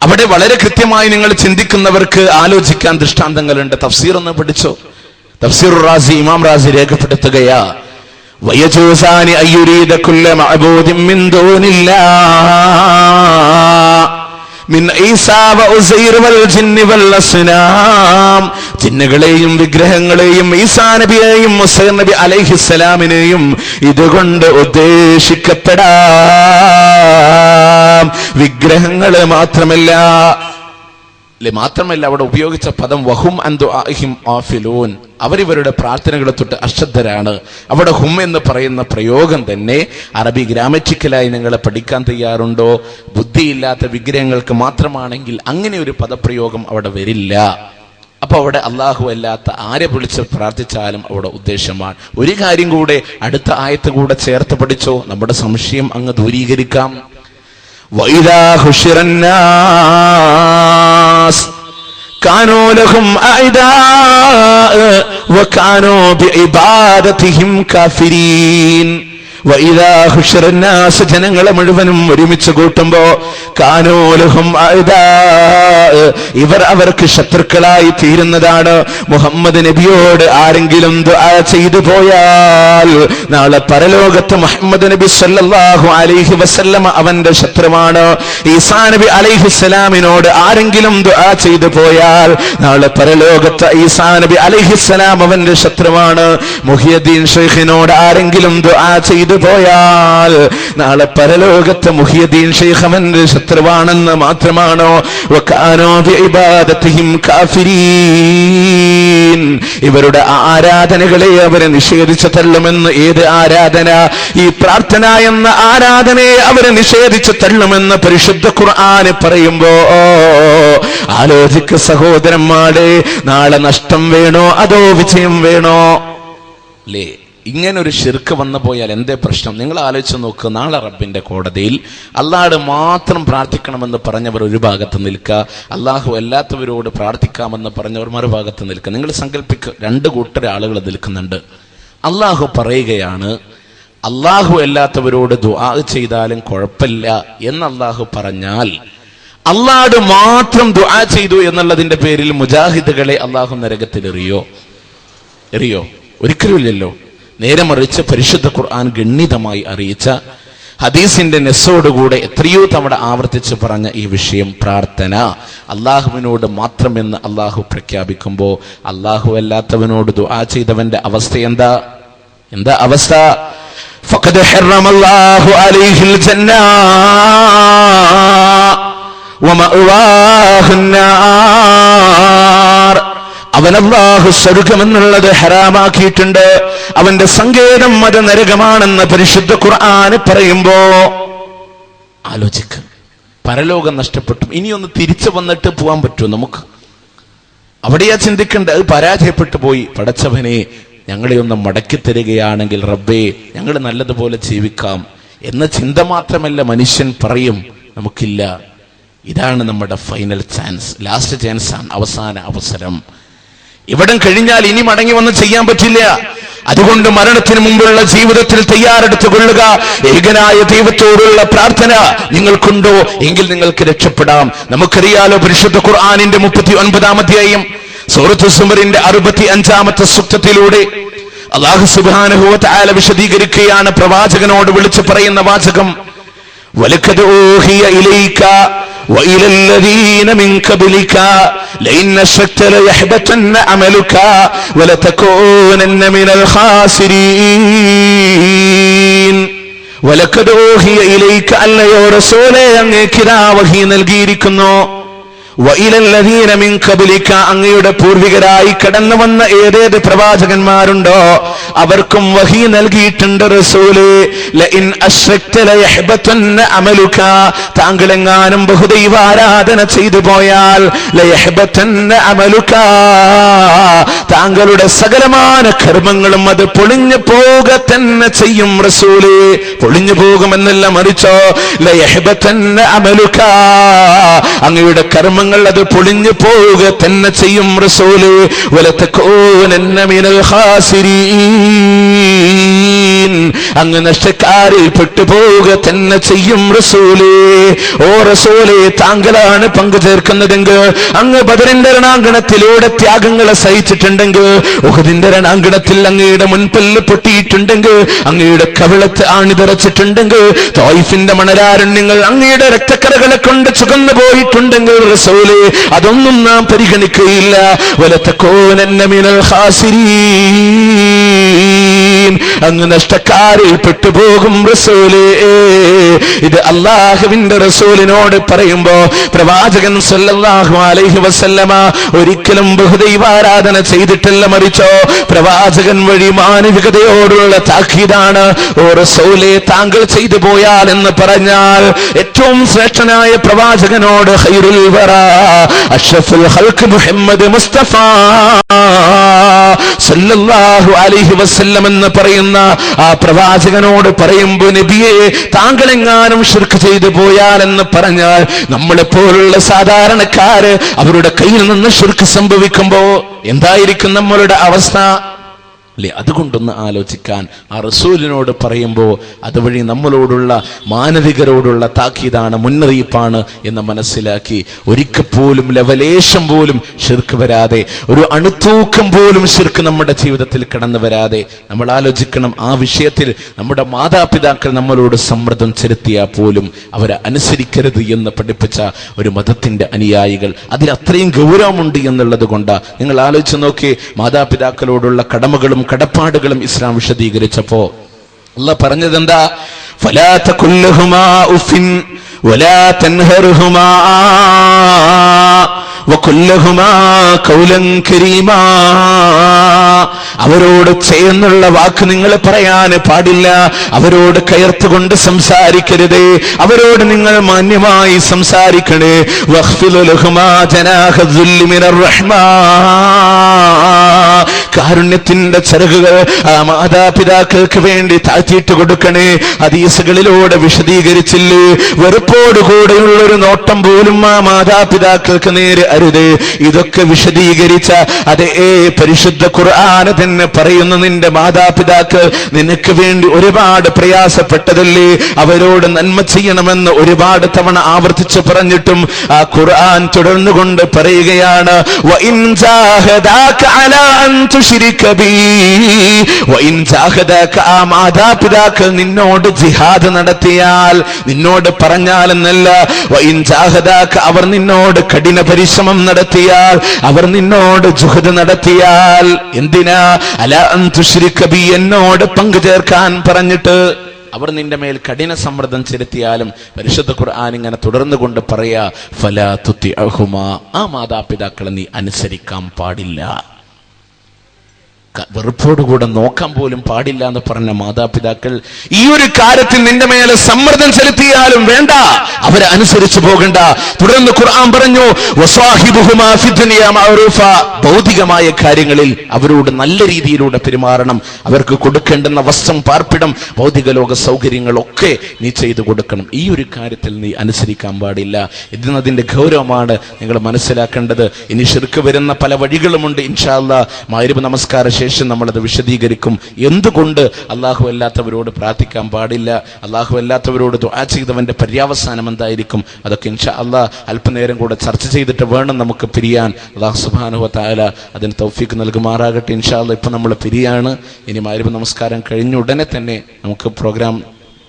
അവിടെ വളരെ കൃത്യമായി നിങ്ങൾ ചിന്തിക്കുന്നവർക്ക് ആലോചിക്കാൻ ദൃഷ്ടാന്തങ്ങളുണ്ട്. തഫ്സീർ ഒന്ന് പഠിച്ചോ. തഫ്സീർ റാസി, ഇമാം റാസി രേഖപ്പെടുത്തുകയാ, വയജൂസാനി അയ്യുരീദ കുല്ല മഅബൂദിൻ മിൻ ദൂനില്ലാഹ് മിൻ ഈസാ വ ഉസൈർ വൽ ജിന്നി വൽ അസ്നാം, ജിന്നുകളെയും വിഗ്രഹങ്ങളെയും ഈസാ നബിയെയും ഉസൈർ നബി അലൈഹിസ്സലാമിനെയും ഇതുകൊണ്ട് ഉദ്ദേശിക്കപ്പെടാം. വിഗ്രഹങ്ങള് മാത്രമല്ല അവിടെ ഉപയോഗിച്ച പദം വഹും അൻ ദുആഇഹിം ആഫിലൂൻ, അവരിവരുടെ പ്രാർത്ഥനകളെ തൊട്ട് അശ്രദ്ധരാണ്. അവിടെ ഹും എന്ന് പറയുന്ന പ്രയോഗം തന്നെ അറബി ഗ്രാമറ്റിക്കലായി നിങ്ങൾ പഠിക്കാൻ തയ്യാറുണ്ടോ? ബുദ്ധിയില്ലാത്ത വിഗ്രഹങ്ങൾക്ക് മാത്രമാണെങ്കിൽ അങ്ങനെ ഒരു പദപ്രയോഗം അവിടെ വരില്ല. അപ്പൊ അവിടെ അല്ലാഹു അല്ലാത്ത ആരെ വിളിച്ച് പ്രാർത്ഥിച്ചാലും അവിടെ ഉദ്ദേശമാണ്. ഒരു കാര്യം കൂടെ അടുത്ത ആയത്ത് കൂടെ ചേർത്ത് പഠിച്ചോ, നമ്മുടെ സംശയം അങ്ങ് ദൂരീകരിക്കാം. വഇദാ ഹുശിറന്നാസ് കാനൂ ലഹും അഅദാ വകാനൂ ബിഇബാദതിഹിം കാഫിരീൻ. വഇദാ ഹുശിറന്നാസ് ജനങ്ങളെ മുഴുവനും ഒരുമിച്ച് കൂട്ടുമ്പോ കാനൂ ലഹും അഅദാ ഇവർ അവർക്ക് ശത്രുക്കളായി തീരുന്നതാണ്. മുഹമ്മദ് നബിയോട് ആരെങ്കിലും ദുആ ചെയ്തു പോയാൽ നാളെ പരലോകത്ത് മുഹമ്മദ് നബി സല്ലല്ലാഹു അലൈഹി വസല്ലമ അവന്റെ ശത്രുവാണ്. ഈസാ നബി അലൈഹിസ്സലാമിനോട് ആരെങ്കിലും ദുആ ചെയ്തു പോയാൽ നാളെ പരലോകത്ത് ഈസാ നബി അലൈഹിസ്സലാം അവന്റെ ശത്രുവാണ്. മുഹിയുദ്ദീൻ ശൈഖിനോട് ആരെങ്കിലും ദുആ ചെയ്തു പോയാൽ നാളെ പരലോകത്ത് മുഹിയുദ്ദീൻ ശൈഖ് അവന്റെ ശത്രുവാണെന്ന് മാത്രമാണോ? വകാനൂ ബിഇബാദതിഹിം കാഫിരീൻ. ഇവരുടെ ആരാധനകളെ അവരെ നിഷേധിച്ചു തള്ളുമെന്ന്. ഏത് ആരാധന? ഈ പ്രാർത്ഥന എന്ന ആരാധനയെ അവരെ നിഷേധിച്ചു തള്ളുമെന്ന് പരിശുദ്ധ ഖുർആൻ പറയുമ്പോ ആലോചിക്ക സഹോദരന്മാരെ, നാളെ നഷ്ടം വേണോ അതോ വിജയം വേണോ? അല്ലേ? ഇങ്ങനൊരു ശിർക്ക് വന്നു പോയാൽ എന്തേ പ്രശ്നം? നിങ്ങൾ ആലോചിച്ച് നോക്കുക. നാളെ റബ്ബിന്റെ കോടതിയിൽ അള്ളാഹുവോട് മാത്രം പ്രാർത്ഥിക്കണമെന്ന് പറഞ്ഞവർ ഒരു ഭാഗത്ത് നിൽക്കുക, അള്ളാഹു അല്ലാത്തവരോട് പ്രാർത്ഥിക്കാമെന്ന് പറഞ്ഞവർ മറുഭാഗത്ത് നിൽക്കുക. നിങ്ങൾ സങ്കല്പിക്കുക, രണ്ട് കൂട്ടർ ആളുകൾ നിൽക്കുന്നുണ്ട്. അള്ളാഹു പറയുകയാണ്, അള്ളാഹു അല്ലാത്തവരോട് ദുആ ചെയ്താലും കുഴപ്പമില്ല എന്ന് അള്ളാഹു പറഞ്ഞാൽ, അള്ളാഹുവോട് മാത്രം ദുആ ചെയ്തു എന്നുള്ളതിന്റെ പേരിൽ മുജാഹിദുകളെ അള്ളാഹു നരകത്തിൽ എറിയോ? ഒരിക്കലുമില്ലല്ലോ. നേരെ മറിച്ച് പരിശുദ്ധ ഖുർആൻ ഗണ്യതമായി അറിയിച്ച ഹദീസിന്റെ നെസ്സോടുകൂടെ എത്രയോ തവണ ആവർത്തിച്ച് പറഞ്ഞ ഈ വിഷയം, പ്രാർത്ഥന അള്ളാഹുവിനോട് മാത്രമെന്ന് അള്ളാഹു പ്രഖ്യാപിക്കുമ്പോ അള്ളാഹു അല്ലാത്തവനോട് ദുആ ചെയ്തവന്റെ അവസ്ഥ എന്താ അവസ്ഥ? ഫഖദ് ഹറമല്ലാഹു അലൈഹിൽ ജന്ന വമഅവാഹുൻ നാർ. അവൻ അല്ലാഹു സ്വർഗമെന്നുള്ളത് ഹറാമാക്കിയിട്ടുണ്ട്. അവന്റെ സങ്കേതം അത് നരകമാണെന്ന് പരിശുദ്ധ ഖുർആൻ പറയുമ്പോ ആലോചിക്ക്. പരലോകം നഷ്ടപ്പെട്ടു, ഇനിയൊന്ന് തിരിച്ചു വന്നിട്ട് പോവാൻ പറ്റുമോ നമുക്ക്? അവിടെയാ ചിന്തിക്കേണ്ടത്. അത് പരാജയപ്പെട്ടു പോയി. പടച്ചവനെ, ഞങ്ങളെ ഒന്ന് മടക്കി തരികയാണെങ്കിൽ റബ്ബേ ഞങ്ങൾ നല്ലതുപോലെ ജീവിക്കാം എന്ന ചിന്ത മാത്രമല്ല മനുഷ്യൻ പറയും. നമുക്കില്ല. ഇതാണ് നമ്മുടെ ഫൈനൽ ചാൻസ്, ലാസ്റ്റ് ചാൻസ് ആണ്, അവസാന അവസരം. ഇവിടം കഴിഞ്ഞാൽ ഇനി മടങ്ങി വന്ന് ചെയ്യാൻ പറ്റില്ല. അതുകൊണ്ട് മരണത്തിന് മുമ്പുള്ള ജീവിതത്തിൽ തയ്യാറെടുത്തു കൊള്ളുക. ഏകനായ ദൈവത്തോടുള്ള പ്രാർത്ഥന നിങ്ങൾക്കുണ്ടോ എങ്കിൽ നിങ്ങൾക്ക് രക്ഷപ്പെടാം. നമുക്കറിയാലോ, പരിശുദ്ധ ഖുർആനിന്റെ 39-ാം അധ്യായം സൂറത്തുൽ സുമറിന്റെ 65-ാമത്തെ സൂക്തത്തിലൂടെ അല്ലാഹു സുബ്ഹാനഹു വ തആല വിശദീകരിക്കുകയാണ്. പ്രവാചകനോട് വിളിച്ചു പറയുന്ന വാചകം, വലഖദ് ഊഹിയ ഇലൈക وإلى الذين من قبلك لئن أشركت ليحبطن عملك ولتكونن من الخاسرين. ولقد أوحي إليك അല്ലയോ റസൂലേ, അങ്ങേക്ക് വഹി നൽകിയിരിക്കുന്നു. وإلى الذين من قبلك അങ്ങയുടെ പൂർവികരായി കടന്നു വന്ന ഏതേത് പ്രവാചകന്മാരുണ്ടോ അവർക്കും വഹി നൽകിയിട്ടുണ്ട് റസൂലേ. ലഇൻ അശ്റക്ത ലയഹ്ബതന്ന അമലുക, താങ്കളെങ്ങാനും ബഹുദൈവ ആരാധന ചെയ്തു പോയാൽ ലയഹ്ബതന്ന അമലുക, താങ്കളുടെ സകലമായ കർമ്മങ്ങളും അത് പൊളിഞ്ഞു പോവുക തന്നെ ചെയ്യും റസൂലേ. പൊളിഞ്ഞു പോകുമെന്നല്ല, മറിച്ചോ ലയഹ്ബതന്ന അമലുക, അങ്ങയുടെ കർമ്മങ്ങൾ അത് പൊളിഞ്ഞു പോവുക തന്നെ ചെയ്യും റസൂലേ. വലതകൂനന്ന മിനൽ ഖാസിരീൻ, അങ്ങ് നഷ്ടക്കാരിൽ പെട്ടുപോവുക തന്നെ ചെയ്യും റസൂലേ. ഓ റസൂലേ, താങ്കളാണ് പങ്കു ചേർക്കുന്നതെങ്കിൽ, അങ്ങ് ബദറിന്റെ രണാങ്കണത്തിലൂടെ ത്യാഗങ്ങളെ സഹിച്ചിട്ടുണ്ടെങ്കിൽ, ഉഹദിന്റെ രണാങ്കണത്തിൽ അങ്ങയുടെ മുൻപല്ല് പൊട്ടിയിട്ടുണ്ടെങ്കിൽ, അങ്ങയുടെ കവിളത്ത് ആണിതറച്ചിട്ടുണ്ടെങ്കിൽ, ത്വായിഫിന്റെ മണലാരണ്യങ്ങൾ അങ്ങയുടെ രക്തക്കറകളെ കൊണ്ട് ചുകന്നു പോയിട്ടുണ്ടെങ്കിൽ റസൂലേ, അതൊന്നും നാം പരിഗണിക്കുകയില്ല. വലതകൂനന്ന മിനൽ ഖാസിരീൻ, അങ്ങ് നഷ്ടക്കാരിൽ പെട്ടുപോകും റസൂലേ. ഇത് അല്ലാഹുവിന്റെ റസൂലിനോട് പറയുമ്പോ പ്രവാചകൻ സല്ലല്ലാഹു അലൈഹി വസല്ലമ ഒരിക്കലും ബഹുദൈവാരാധന ചെയ്തിട്ടില്ല, മറിച്ചോ പ്രവാചകൻ വഴി മാനവികതയോടുള്ള താക്കീതാണ്. ഓ റസൂലേ, താങ്കൾ ചെയ്തു പോയാൽ എന്ന് പറഞ്ഞാൽ ഏറ്റവും ശ്രേഷ്ഠനായ പ്രവാചകനോട് ഖൈറുൽ വറാ അഷ്റഫുൽ ഖൽഖ് മുഹമ്മദ് മുസ്തഫ സല്ലല്ലാഹു അലൈഹി വസല്ലം എന്ന് പറയുന്ന ആ പ്രവാചകനോട് പറയുമ്പോൾ, നബിയെ താങ്കളെങ്ങാനും ശിർക്ക് ചെയ്തു പോയാലെന്ന് പറഞ്ഞാൽ നമ്മളെപ്പോലുള്ള സാധാരണക്കാര് അവരുടെ കയ്യിൽ നിന്ന് ശിർക്ക് സംഭവിക്കുമ്പോ എന്തായിരിക്കും നമ്മളുടെ അവസ്ഥ അല്ലെ? അതുകൊണ്ടൊന്ന് ആലോചിക്കാൻ ആ റസൂലിനോട് പറയുമ്പോൾ അതുവഴി നമ്മളോടുള്ള മാനവികരോടുള്ള താക്കീതാണ്, മുന്നറിയിപ്പാണ് എന്ന് മനസ്സിലാക്കി ഒരിക്കൽ പോലും ലവലേശം പോലും ശിർക്ക് വരാതെ, ഒരു അണുത്തൂക്കം പോലും ശിർക്ക് നമ്മുടെ ജീവിതത്തിൽ കടന്നു വരാതെ നമ്മൾ ആലോചിക്കണം. ആ വിഷയത്തിൽ നമ്മുടെ മാതാപിതാക്കൾ നമ്മളോട് സമ്മർദ്ദം ചെലുത്തിയാൽ പോലും അവരെ അനുസരിക്കരുത് എന്ന് പഠിപ്പിച്ച ഒരു മതത്തിന്റെ അനുയായികൾ, അതിൽ അത്രയും ഗൗരവമുണ്ട് എന്നുള്ളത് കൊണ്ട് നിങ്ങൾ ആലോചിച്ച് നോക്കി. മാതാപിതാക്കളോടുള്ള കടമകളും കടപ്പാടുകളും ഇസ്ലാം വിശദീകരിച്ചപ്പോ അല്ലാഹ് പറഞ്ഞതെന്താ? ഫലാ തഖുല്ലഹുമാ ഉഫിൻ വലാ തൻഹർഹുമാ വഖുല്ലഹുമാ ഖൗലൻ കരീമാ. അവരോട് ചെയ്യുന്നുള്ള വാക്ക് നിങ്ങൾ പറയാൻ പാടില്ല, അവരോട് കയർത്തുകൊണ്ട് സംസാരിക്കരുത്, അവരോട് നിങ്ങൾ മാന്യമായി സംസാരിക്കണേ. വഖ്ഫിദ് ലഹുമാ ജനാഹ ദുല്ലി മിനർ റഹ്മാ. കാരുണ്യത്തിന്റെ ചിറകുകൾ ആ മാതാപിതാക്കൾക്ക് വേണ്ടി താഴ്ത്തിയിട്ട് കൊടുക്കണേ. ഹദീസുകളിലൂടെ വിശദീകരിച്ചില്ലേ? വെറുപ്പോടുകൂടെയുള്ള ഒരു നോട്ടം പോലും ആ മാതാപിതാക്കൾക്ക് നേരെ അരുത്. ഇതൊക്കെ വിശദീകരിച്ച അതേ പരിശുദ്ധ ഖുർആൻ തന്നെ പറയുന്നു, നിന്റെ മാതാപിതാക്കൾ നിനക്ക് വേണ്ടി ഒരുപാട് പ്രയാസപ്പെട്ടതല്ലേ, അവരോട് നന്മ ചെയ്യണമെന്ന് ഒരുപാട് തവണ ആവർത്തിച്ചു പറഞ്ഞിട്ടും ആ ഖുർആൻ തുടർന്നുകൊണ്ട് പറയുകയാണ്, വഇൻ ജാഹദാക അലാ അൻ തുശ്രിക ബി വഇൻ ജാഹദാക. ആ മാതാപിതാക്കൾ നിന്നോട് ജിഹാദ് നടത്തിയാൽ, നിന്നോട് പറഞ്ഞാലെന്നല്ല, വഇൻ ജാഹദാക അവർ നിന്നോട് കഠിന പരിശ്രമം നടത്തിയാൽ, അവർ നിന്നോട് ജുഹദ് നടത്തിയാൽ, എന്തിനാ? അലാ അൻ തുശ്രിക ബി, എന്നോട് പങ്കു ചേർക്കാൻ പറഞ്ഞിട്ട് അവർ നിന്റെ മേൽ കഠിന സമ്മർദ്ദം ചെലുത്തിയാലും പരിശുദ്ധ ഖുർആൻ ഇങ്ങനെ തുടർന്നുകൊണ്ട് പറയാ, ഫലാ തുതിഅഹുമാ, ആ മാതാപിതാക്കളെ നീ അനുസരിക്കാൻ പാടില്ല. വെറുപ്പോടുകൂടെ നോക്കാൻ പോലും പാടില്ല എന്ന് പറഞ്ഞ മാതാപിതാക്കൾ ഈ ഒരു കാര്യത്തിൽ നിന്റെ മേലെ സമ്മർദ്ദം ചെലുത്തിയാലും വേണ്ട, അവരെ അനുസരിച്ചു പോകണ്ട. തുടർന്ന് ഖുർആൻ പറഞ്ഞു, വസാഹിബുഹുമാ ഫിദ്ദുനിയാ മഅറൂഫ. ഭൗതികമായ കാര്യങ്ങളിൽ അവരോട് നല്ല രീതിയിലൂടെ പെരുമാറണം. അവർക്ക് കൊടുക്കേണ്ടുന്ന വസ്ത്രം, പാർപ്പിടം, ഭൗതിക ലോക സൗകര്യങ്ങളൊക്കെ നീ ചെയ്തു കൊടുക്കണം. ഈ ഒരു കാര്യത്തിൽ നീ അനുസരിക്കാൻ പാടില്ല. ഇതിനതിന്റെ ഗൗരവമാണ് നിങ്ങൾ മനസ്സിലാക്കേണ്ടത്. ഇനി ശിർക്ക് വരുന്ന പല വഴികളുമുണ്ട്. ഇൻഷാ അല്ലാഹ് മഗ്‌രിബ് നമസ്കാര ശേഷം നമ്മളത് വിശദീകരിക്കും. എന്തുകൊണ്ട് അള്ളാഹു അല്ലാത്തവരോട് പ്രാർത്ഥിക്കാൻ പാടില്ല, അള്ളാഹു അല്ലാത്തവരോട് ദുആ ചെയ്തവന്റെ പര്യാവസാനം എന്തായിരിക്കും, അതൊക്കെ ഇൻഷാ അല്ലാഹ് അല്പനേരം കൂടെ ചർച്ച ചെയ്തിട്ട് വേണം നമുക്ക് പിരിയാൻ. അല്ലാഹു സുബ്ഹാനഹു വ തആല അതിന് തൗഫീഖ് നൽകുമാറാകട്ടെ. ഇൻഷാ അല്ലാഹ് ഇപ്പം നമ്മൾ പിരിയാണ്. ഇനി മഗ്‌രിബ് നമസ്കാരം കഴിഞ്ഞ ഉടനെ തന്നെ നമുക്ക് പ്രോഗ്രാം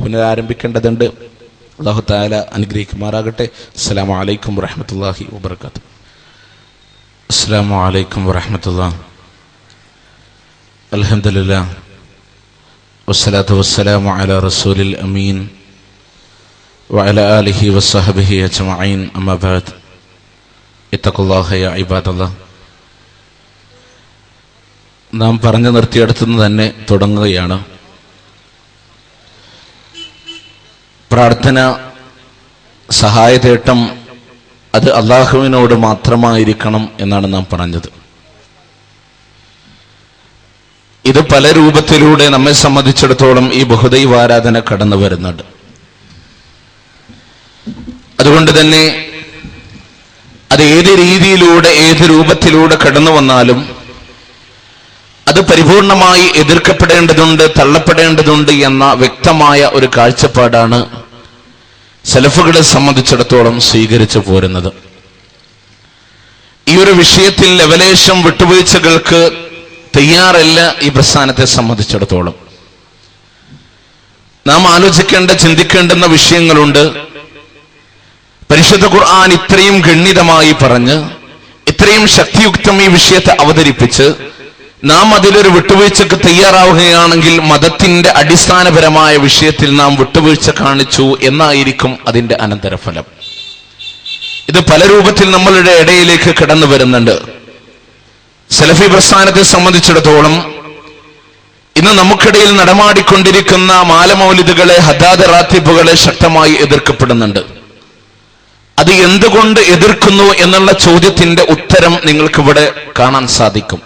പുനരാരംഭിക്കേണ്ടതുണ്ട്. അല്ലാഹു തആല അനുഗ്രഹിക്കുമാറാകട്ടെ. അസ്സലാമു അലൈക്കും വറഹ്മത്തുള്ളാഹി വബറകാതുഹു. അസ്സലാമു അലൈക്കും വറഹ്മത്തുള്ളാഹി. അൽഹംദുലില്ലാഹ് വസ്സലാത്തു വസ്സലാമു അലാ റസൂലിൽ അമീൻ വഅലാ ആലിഹി വസ്സഹ്ബിഹി അജ്മഈൻ. അമ്മാ ബഅദ്. ഇത്തഖുല്ലാഹ യാ ഇബാദല്ലാഹ്. നാം പറഞ്ഞു നിർത്തിയെടുത്തുനിന്ന് തന്നെ തുടങ്ങുകയാണ്. പ്രാർത്ഥന, സഹായതേട്ടം അത് അള്ളാഹുവിനോട് മാത്രമായിരിക്കണം എന്നാണ് നാം പറഞ്ഞത്. ഇത് പല രൂപത്തിലൂടെ നമ്മെ സംബന്ധിച്ചിടത്തോളം ഈ ബഹുദൈവ ആരാധന കടന്നു വരുന്നുണ്ട്. അതുകൊണ്ട് തന്നെ അത് ഏത് രീതിയിലൂടെ, ഏത് രൂപത്തിലൂടെ കടന്നു വന്നാലും അത് പരിപൂർണമായി എതിർക്കപ്പെടേണ്ടതുണ്ട്, തള്ളപ്പെടേണ്ടതുണ്ട് എന്ന വ്യക്തമായ ഒരു കാഴ്ചപ്പാടാണ് സലഫുകളെ സംബന്ധിച്ചിടത്തോളം സ്വീകരിച്ചു പോരുന്നത്. ഈ ഒരു വിഷയത്തിൽ ലവലേശം വിട്ടുവീഴ്ചകൾക്ക് തയ്യാറല്ല ഈ പ്രസ്ഥാനത്തെ സംബന്ധിച്ചിടത്തോളം. നാം ആലോചിക്കേണ്ട, ചിന്തിക്കേണ്ടുന്ന വിഷയങ്ങളുണ്ട്. പരിശുദ്ധ ഖുർആൻ ഇത്രയും ഗണ്യതമായി പറഞ്ഞ്, ഇത്രയും ശക്തിയുക്തം ഈ വിഷയത്തെ അവതരിപ്പിച്ച് നാം അതിലൊരു വിട്ടുവീഴ്ചക്ക് തയ്യാറാവുകയാണെങ്കിൽ മതത്തിന്റെ അടിസ്ഥാനപരമായ വിഷയത്തിൽ നാം വിട്ടുവീഴ്ച കാണിച്ചു എന്നായിരിക്കും അതിന്റെ അനന്തരഫലം. ഇത് പല രൂപത്തിൽ നമ്മളുടെ ഇടയിലേക്ക് കടന്നു വരുന്നുണ്ട്. സലഫി പ്രസ്ഥാനത്തെ സംബന്ധിച്ചിടത്തോളം ഇന്ന് നമുക്കിടയിൽ നടമാടിക്കൊണ്ടിരിക്കുന്ന മാലമൗലിദുകളെ, ഹദാദ് റാത്തിബുകളെ ശക്തമായി എതിർക്കപ്പെടുന്നുണ്ട്. അത് എന്തുകൊണ്ട് എതിർക്കുന്നു എന്നുള്ള ചോദ്യത്തിന്റെ ഉത്തരം നിങ്ങൾക്കിവിടെ കാണാൻ സാധിക്കും.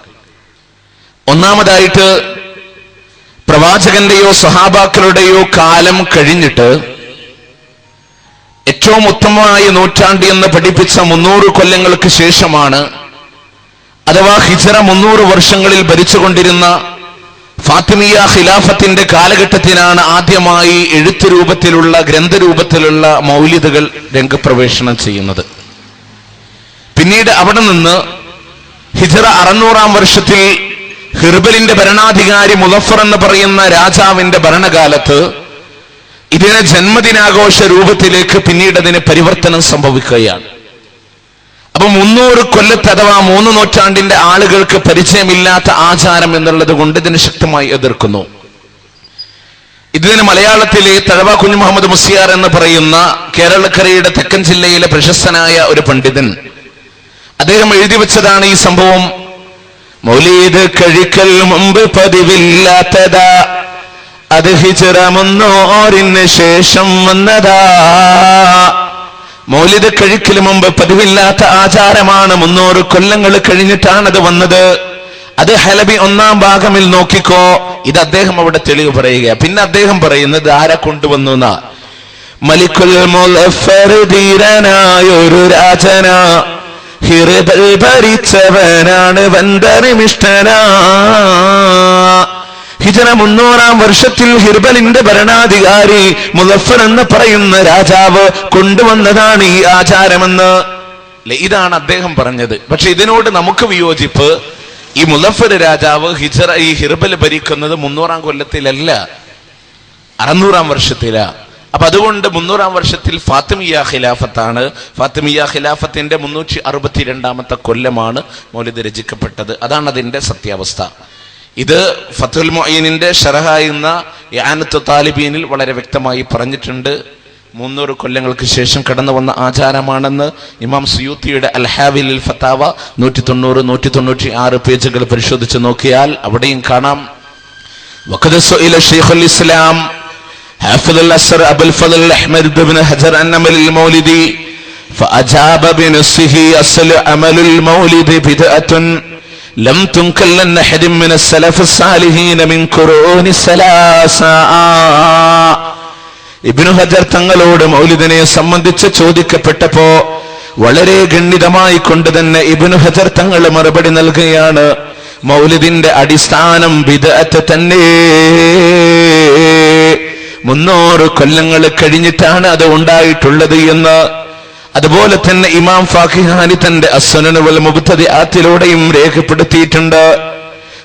ഒന്നാമതായിട്ട് പ്രവാചകന്റെയോ സഹാബാക്കളുടെയോ കാലം കഴിഞ്ഞിട്ട് ഏറ്റവും ഉത്തമമായ നൂറ്റാണ്ട് എന്ന് പഠിപ്പിച്ച 300 കൊല്ലങ്ങൾക്ക് ശേഷമാണ്, അഥവാ ഹിജ്റ 300 വർഷങ്ങളിൽ ഭരിച്ചുകൊണ്ടിരുന്ന ഫാത്തിമിയ ഖിലാഫത്തിന്റെ കാലഘട്ടത്തിനാണ് ആദ്യമായി എഴുത്തുരൂപത്തിലുള്ള ഗ്രന്ഥരൂപത്തിലുള്ള മൗലിദുകൾ രംഗപ്രവേശനം ചെയ്യുന്നത്. പിന്നീട് അവിടെ നിന്ന് ഹിജ്റ 600-ാം വർഷത്തിൽ ഹിർബലിന്റെ ഭരണാധികാരി മുദഫർ എന്ന് പറയുന്ന രാജാവിന്റെ ഭരണകാലത്ത് ഇതിന് ജന്മദിനാഘോഷ രൂപത്തിലേക്ക് പിന്നീട് അതിന് പരിവർത്തനം സംഭവിക്കുകയാണ്. അപ്പൊ 300 കൊല്ലത്ത് അഥവാ 3 നൂറ്റാണ്ടിന്റെ ആളുകൾക്ക് പരിചയമില്ലാത്ത ആചാരം എന്നുള്ളത് കൊണ്ട് ഇതിന് ശക്തമായി എതിർക്കുന്നു. ഇതിന് മലയാളത്തിലെ തഴവ കുഞ്ഞു മുഹമ്മദ് മുസ്ലിയാർ എന്ന് പറയുന്ന കേരളക്കരയുടെ തെക്കൻ ജില്ലയിലെ പ്രശസ്തനായ ഒരു പണ്ഡിതൻ, അദ്ദേഹം എഴുതി വെച്ചതാണ് ഈ സംഭവം. മൗലീദ് കഴിക്കൽ മുമ്പ് പതിവില്ലാത്തതാ, അത് ഹിജ്റ 300 ശേഷം വന്നതാ. മൗലിദ് കഴിക്കൽ മുമ്പ് പതിവില്ലാത്ത ആചാരമാണ്, 300 കൊല്ലങ്ങൾ കഴിഞ്ഞിട്ടാണ് അത് വന്നത്. അത് ഹലബി 1-ാം ഭാഗമിൽ നോക്കിക്കോ. ഇത് അദ്ദേഹം അവിടെ തെളിവ് പറയുക. പിന്നെ അദ്ദേഹം പറയുന്നത് ആരെ കൊണ്ടുവന്നു എന്നാ? മലിക്കുൽ മുളഫർ ധീരനായൊരു രാജന, ഹിർബൽ ഭരിച്ചവനാണ് വന്ദനമിഷ്ടനാ. ഹിജ്റ 300-ാം വർഷത്തിൽ ഹിർബലിന്റെ ഭരണാധികാരി മുളഫർ എന്ന് പറയുന്ന രാജാവ് കൊണ്ടുവന്നതാണ് ഈ ആചാരമെന്ന്. ഇതാണ് അദ്ദേഹം പറഞ്ഞത്. പക്ഷെ ഇതിനോട് നമുക്ക് വിയോജിപ്പ്. ഈ മുളഫർ രാജാവ് ഈ ഹിർബൽ ഭരിക്കുന്നത് 300-ാം കൊല്ലത്തിലല്ല, 600-ാം വർഷത്തിലാ. അപ്പൊ അതുകൊണ്ട് 300-ാം വർഷത്തിൽ ഫാത്തിമിയ ഖിലാഫത്താണ്. ഫാത്തിമിയ ഖിലാഫത്തിന്റെ 362-ാമത്തെ കൊല്ലമാണ് മൗലിദ് രചിക്കപ്പെട്ടത്. അതാണ് അതിന്റെ സത്യാവസ്ഥ. ഇത് ഫത്തുൽ മുഈനിന്റെ ശറഹായുന്ന ഇആനത്തു താലിബീനിൽ വളരെ വ്യക്തമായി പറഞ്ഞിട്ടുണ്ട്. 300 കൊല്ലങ്ങൾക്ക് ശേഷം കടന്നു വന്ന ആചാരമാണെന്ന്. ഇമാം സുയൂത്തിയുടെ അൽ ഹാവിലിൽ ഫതാവ 190, 196 പേജുകൾ പരിശോധിച്ച് നോക്കിയാൽ അവിടെയും കാണാം. വഖദ് സുഇല ശൈഖുൽ ഇസ്ലാം ഹാഫിദുൽ അസ്ർ അബുൽ ഫദ്ൽ അഹ്മദ് ഇബ്നു ഹജർ അൻ അമലുൽ മൗലിദി ഫഅജാബ ബിനഫ്സിഹി അസ്ലു അമലുൽ മൗലിദി ബിദ്അത്തുൻ ലം തുൻകൽ അൻ അഹദ മിന അസ്സലഫ് അസ്സാലിഹീന മിൻ ഖുറൂനി സലാസ. ഇബ്നു ഹജർ തങ്ങളോട് മൗലിദിനെ സംബന്ധിച്ച് ചോദിക്കപ്പെട്ടപ്പോ വളരെ ഗണ്യമായി കൊണ്ട് തന്നെ ഇബ്നു ഹജർ തങ്ങൾ മറുപടി നൽകുകയാണ്, മൗലിദിന്റെ അടിസ്ഥാനം ബിദ്അത്ത് തന്നെ. 300 കൊല്ലങ്ങൾ കഴിഞ്ഞിട്ടാണ് അത് ഉണ്ടായിട്ടുള്ളത് എന്ന്. അതുപോലെ തന്നെ ഇമാം ഫാഖിഹാനി തന്റെ അസ്സുനൻ വൽ മുബ്തദിഅത്തിലൂടെയും രേഖപ്പെടുത്തിയിട്ടുണ്ട്.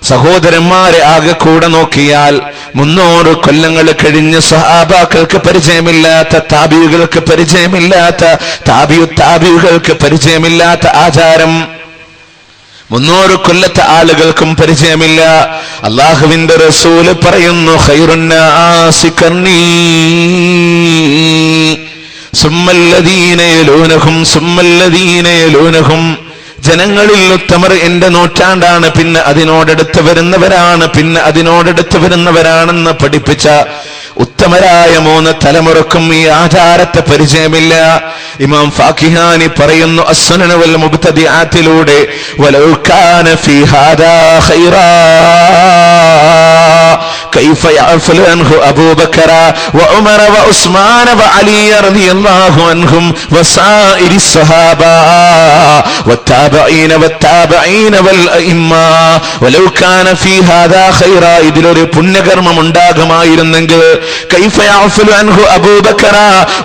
സഹോദരന്മാരെ ആകെ കൂടെ നോക്കിയാൽ 300 കൊല്ലങ്ങൾ കഴിഞ്ഞ് സഹാബാക്കൾക്ക് പരിചയമില്ലാത്ത, താബിഉകൾക്ക് പരിചയമില്ലാത്ത, താബിഉകൾക്ക് പരിചയമില്ലാത്ത ആചാരം 300 കൊല്ലത്തെ ആളുകൾക്കും പരിചയമില്ല. അല്ലാഹുവിന്റെ റസൂൽ പറയുന്നു, ഖൈറുന്നാസി ഖർനീ സുമ്മല്ലദീന യലൂനഹും സുമ്മല്ലദീന യലൂനഹും. ജനങ്ങളിൽ ഉത്തമർ എന്റെ നൂറ്റാണ്ടാണ്, പിന്നെ അതിനോടടുത്ത് വരുന്നവരാണ്, പിന്നെ അതിനോടടുത്ത് വരുന്നവരാണെന്ന് പഠിപ്പിച്ച ഉത്തമരായ 3 തലമുറക്കും ഈ ആചാരത്തെ പരിചയമില്ല. ഇമാം ഫാഖിഹാനി പറയുന്നു അസ്സുനൻ വൽ മുബ്തദിഅത്തിലൂടെ, വലൗ കാന ഫീ ഹാദാ ഖൈറാ كيف يغفل عنه أبو بكر وعمر وعثمان وعلي رضي الله عنهم وسائر الصحابة والتابعين والتابعين والأئمة ولو كان في هذا خيرا. ഇതിലൊരു പുണ്യകർമ്മം ഉണ്ടാകുമായിരുന്നെങ്കിൽ كيف يغفل عنه أبو بكر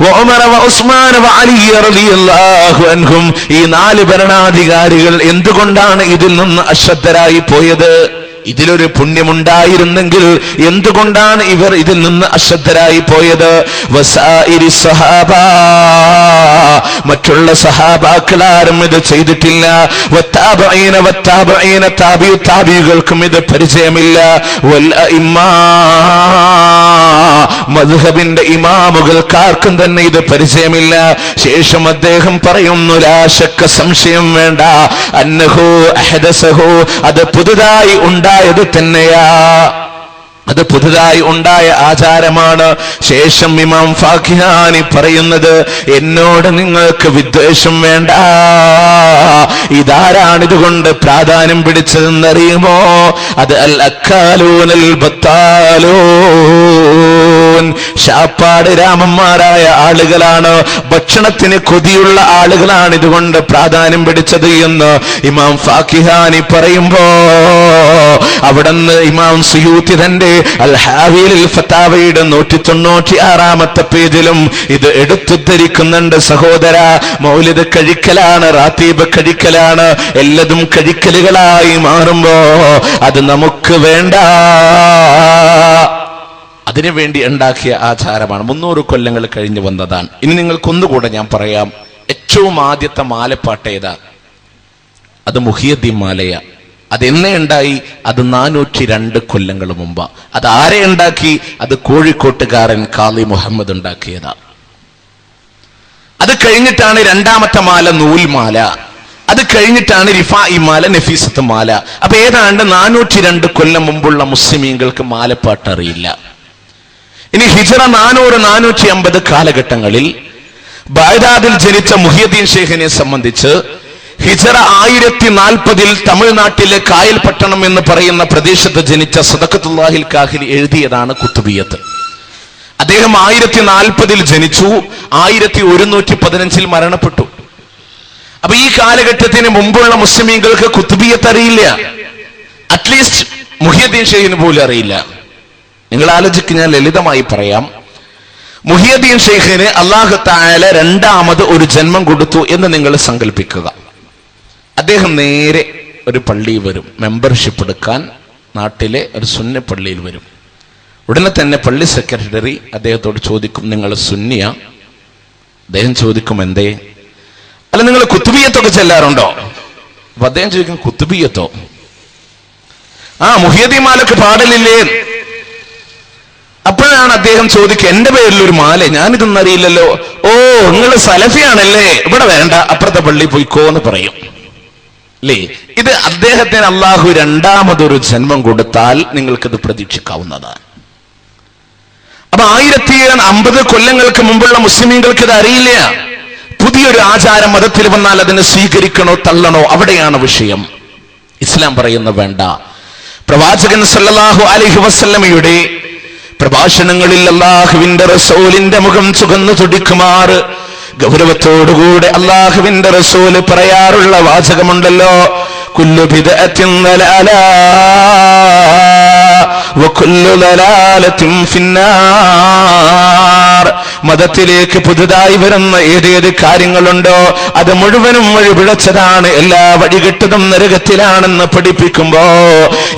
وعمر وعثمان وعلي رضي الله عنهم. ഈ 4 ഭരണാധികാരികൾ എന്തുകൊണ്ടാണ് ഇതിൽ നിന്ന് അശ്രദ്ധരായി പോയത്? ഇതിലൊരു പുണ്യമുണ്ടായിരുന്നെങ്കിൽ എന്തുകൊണ്ടാണ് ഇവർ ഇതിൽ നിന്ന് അശ്രദ്ധരായി പോയത്? വസായിരി സഹാബ, മറ്റുള്ള സഹാബാക്കളാരും ഇത് ചെയ്തിട്ടില്ല. വത്താബഈന വത്താബഈന, താബിഉകൾക്കും ഇത് പരിചയമില്ല. വൽ അഇമ്മാ, മദ്ഹബിന്റെ ഇമാമുകൾക്കാർക്കും തന്നെ ഇത് പരിചയമില്ല. ശേഷം അദ്ദേഹം പറയുന്നു, ലാ ശക്ക, സംശയം വേണ്ട, അന്നഹു അഹദസഹു, അത് പുതുതായി ഉണ്ടായത് തന്നെയാ, അത് അത് പുതുതായി ഉണ്ടായ ആചാരമാണ്. ശേഷം ഇമാം ഫാഖിഹാനി പറയുന്നത്, എന്നോട് നിങ്ങൾക്ക് വിദ്വേഷം വേണ്ട. ഇതാരാണ് ഇതുകൊണ്ട് പ്രാധാന്യം പിടിച്ചതെന്നറിയുമോ? അത് അൽ അക്കാലൂൻ അൽ ബത്താലൂൻ, ശാപ്പാട് രാമന്മാരായ ആളുകളാണ്, ഭക്ഷണത്തിന് കൊതിയുള്ള ആളുകളാണ് ഇതുകൊണ്ട് പ്രാധാന്യം പിടിച്ചത് എന്ന് ഇമാം ഫാഖിഹാനി പറയുമ്പോ അവിടുന്ന് ഇമാം സുയൂത്തി തന്റെ അൽ ഹാവിയിൽ ഫതാവയുടെ 196 പേജിലും ഇത് എടുത്തുദ്ധരിക്കുന്നുണ്ട്. സഹോദര, മൗലിദ് കഴിക്കലാണ്, റാത്തീബ് കഴിക്കലാണ്, എല്ലതും കഴിക്കലുകളായി മാറുമ്പോ അത് നമുക്ക് വേണ്ട. അതിനുവേണ്ടി ഉണ്ടാക്കിയ ആചാരമാണ്. 300 കൊല്ലങ്ങൾ കഴിഞ്ഞു വന്നതാണ്. ഇനി നിങ്ങൾക്കൊന്നുകൂടെ ഞാൻ പറയാം. ഏറ്റവും ആദ്യത്തെ മാലപ്പാട്ട് ഏതാ? അത് മുഹിയുദ്ദീൻ മാലയ. അതെന്നെ ഉണ്ടായി? അത് 402 കൊല്ലങ്ങൾ മുമ്പ്. അത് ആരെ ഉണ്ടാക്കി? അത് കോഴിക്കോട്ടുകാരൻ ഖാലി മുഹമ്മദ് ഉണ്ടാക്കിയതാ. അത് കഴിഞ്ഞിട്ടാണ് രണ്ടാമത്തെ മാല നൂൽമാല. അത് കഴിഞ്ഞിട്ടാണ് റിഫായി മാല, നഫീസത്ത് മാല. അപ്പൊ ഏതാണ്ട് 402 കൊല്ലം മുമ്പുള്ള മുസ്ലിമീങ്ങൾക്ക് മാലപ്പാട്ട് അറിയില്ല. ഇനി ഹിജറ 400-450 കാലഘട്ടങ്ങളിൽ ബാഗ്ദാദിൽ ജനിച്ച മുഹിയുദ്ദീൻ ഷെയ്ഖിനെ സംബന്ധിച്ച് ഹിജറ 1040 തമിഴ്നാട്ടിലെ കായൽപട്ടണം എന്ന് പറയുന്ന പ്രദേശത്ത് ജനിച്ച സദഖത്തുല്ലാഹിൽ കാഹിലി എഴുതിയതാണ് കുത്തുബിയത്ത്. അദ്ദേഹം 1040 ജനിച്ചു, 1115 മരണപ്പെട്ടു. അപ്പൊ ഈ കാലഘട്ടത്തിന് മുമ്പുള്ള മുസ്ലിമീങ്ങൾക്ക് കുത്തുബിയത്ത് അറിയില്ല. അറ്റ്ലീസ്റ്റ് മുഹിയുദ്ദീൻ ഷെയ്ഖിന് പോലും അറിയില്ല. നിങ്ങൾ ആലോചിക്ക്, ഞാൻ ലളിതമായി പറയാം. മുഹിയുദ്ദീൻ ഷെയ്ഖിന് അല്ലാഹു തആല രണ്ടാമത് ഒരു ജന്മം കൊടുത്തു എന്ന് നിങ്ങൾ സങ്കല്പിക്കുക. അദ്ദേഹം നേരെ ഒരു പള്ളിയിൽ വരും, മെമ്പർഷിപ്പ് എടുക്കാൻ നാട്ടിലെ ഒരു സുന്നി പള്ളിയിൽ വരും. ഉടനെ തന്നെ പള്ളി സെക്രട്ടറി അദ്ദേഹത്തോട് ചോദിക്കും, നിങ്ങൾ സുന്നിയ? അദ്ദേഹം ചോദിക്കും, എന്തേ? അല്ല, നിങ്ങൾ കുത്തുബിയത്തൊക്കെ ചെല്ലാറുണ്ടോ? അപ്പൊ അദ്ദേഹം ചോദിക്കും, കുത്തുബിയത്തോ? മുഹിയുദ്ദീൻ മാലക്ക് പാടലില്ലേ? അപ്പോഴാണ് അദ്ദേഹം ചോദിക്കുക, എന്റെ പേരിൽ ഒരു മാല, ഞാനിതൊന്നും അറിയില്ലല്ലോ. ഓ, നിങ്ങൾ സലഫിയാണല്ലേ? ഇവിടെ വേണ്ട, അപ്പുറത്തെ പള്ളി പോയിക്കോ എന്ന് പറയും അല്ലേ? ഇത് അദ്ദേഹത്തിന് അള്ളാഹു രണ്ടാമതൊരു ജന്മം കൊടുത്താൽ നിങ്ങൾക്കിത് പ്രതീക്ഷിക്കാവുന്നതാണ്. അപ്പൊ 1050 കൊല്ലങ്ങൾക്ക് മുമ്പുള്ള മുസ്ലിമീങ്ങൾക്ക് ഇത് അറിയില്ല. പുതിയൊരു ആചാരം മതത്തിൽ വന്നാൽ അതിനെ സ്വീകരിക്കണോ തള്ളണോ, അവിടെയാണ് വിഷയം. ഇസ്ലാം പറയുന്ന വേണ്ട. പ്രവാചകൻ സല്ലല്ലാഹു അലൈഹി വസല്ലമയുടെ പ്രഭാഷണങ്ങളിൽ അല്ലാഹുവിന്റെ റസൂലിന്റെ മുഖം ചുവന്നു തുടിക്കുമാർ ഗൗരവത്തോടുകൂടെ അല്ലാഹുവിന്റെ റസൂല് പറയാറുള്ള വാചകമുണ്ടല്ലോ, കുല്ലു ബിദ്അത്തിൻ ദലാല വകുല്ലു ദലാലത്തിൻ ഫിന്നാർ. മതത്തിലേക്ക് പുതുതായി വരുന്ന ഏതേത് കാര്യങ്ങളുണ്ടോ അത് മുഴുവനും വഴിപിഴച്ചതാണ്, എല്ലാ വഴികെട്ടതും നരകത്തിലാണെന്ന് പഠിപ്പിക്കുമ്പോ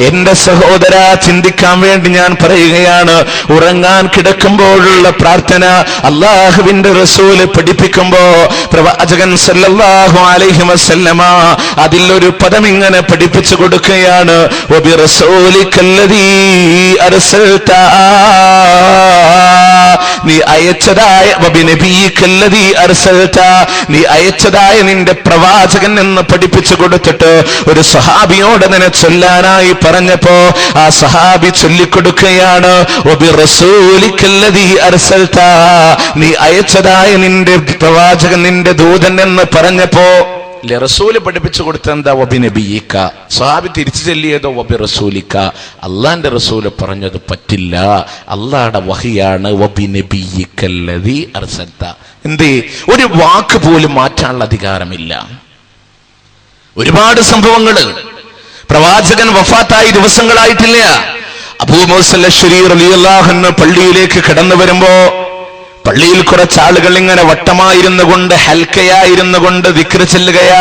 എന്റെ സഹോദര, ചിന്തിക്കാൻ വേണ്ടി ഞാൻ പറയുകയാണ്. ഉറങ്ങാൻ കിടക്കുമ്പോഴുള്ള പ്രാർത്ഥന അല്ലാഹുവിന്റെ റസൂല് പഠിപ്പിക്കുമ്പോ പ്രവാചകൻ സല്ലല്ലാഹു അലൈഹി വസല്ലമ അതിലൊരു പദം ഇങ്ങനെ പഠിപ്പിച്ചു കൊടുക്കുകയാണ്, വബിറസൂലിക്കല്ലദീ അർസൽത, നീ അയച്ചതായ വബിനബിയിക്കല്ലദീ അർസൽത, നീ അയച്ചതായ നിന്റെ പ്രവാചകൻ എന്ന് പഠിപ്പിച്ചു കൊടുത്തിട്ട് ഒരു സഹാബിയോട് അതിനെ ചൊല്ലാനായി പറഞ്ഞപ്പോ ആ സഹാബി ചൊല്ലിക്കൊടുക്കുകയാണ്, വബിറസൂലിക്കല്ലദീ അർസൽത, നീ അയച്ചതായ നിന്റെ പ്രവാചകൻ, നിന്റെ ദൂതൻ എന്ന് പറഞ്ഞപ്പോ റസൂല് പഠിപ്പിച്ചു കൊടുത്ത എന്താ? വബിനബിയിക്ക. സ്വഹാബി തിരിച്ചു ചൊല്ലിയതോ വബിറസൂലിക്ക. അള്ളാന്റെ റസൂല് പറഞ്ഞത് പറ്റില്ല, അള്ളാടെ വഹിയാണ് വബിനബിയിക്കല്ലദീ അർസൽത. എന്തേ? ഒരു വാക്ക് പോലും മാറ്റാനുള്ള അധികാരമില്ല. ഒരുപാട് സംഭവങ്ങള്. പ്രവാചകൻ വഫാത്തായി ദിവസങ്ങളായിട്ടില്ല. അബൂ മൂസൽ അശ്ശരി റളിയല്ലാഹു അൻഹു പള്ളിയിലേക്ക് കടന്നു വരുമ്പോ പള്ളിയിൽ കുറച്ചാളുകൾ ഇങ്ങനെ വട്ടമായിരുന്നു കൊണ്ട്, ഹൽക്കയായിരുന്നു കൊണ്ട് ദിക്ർ ചെല്ലുകയാ.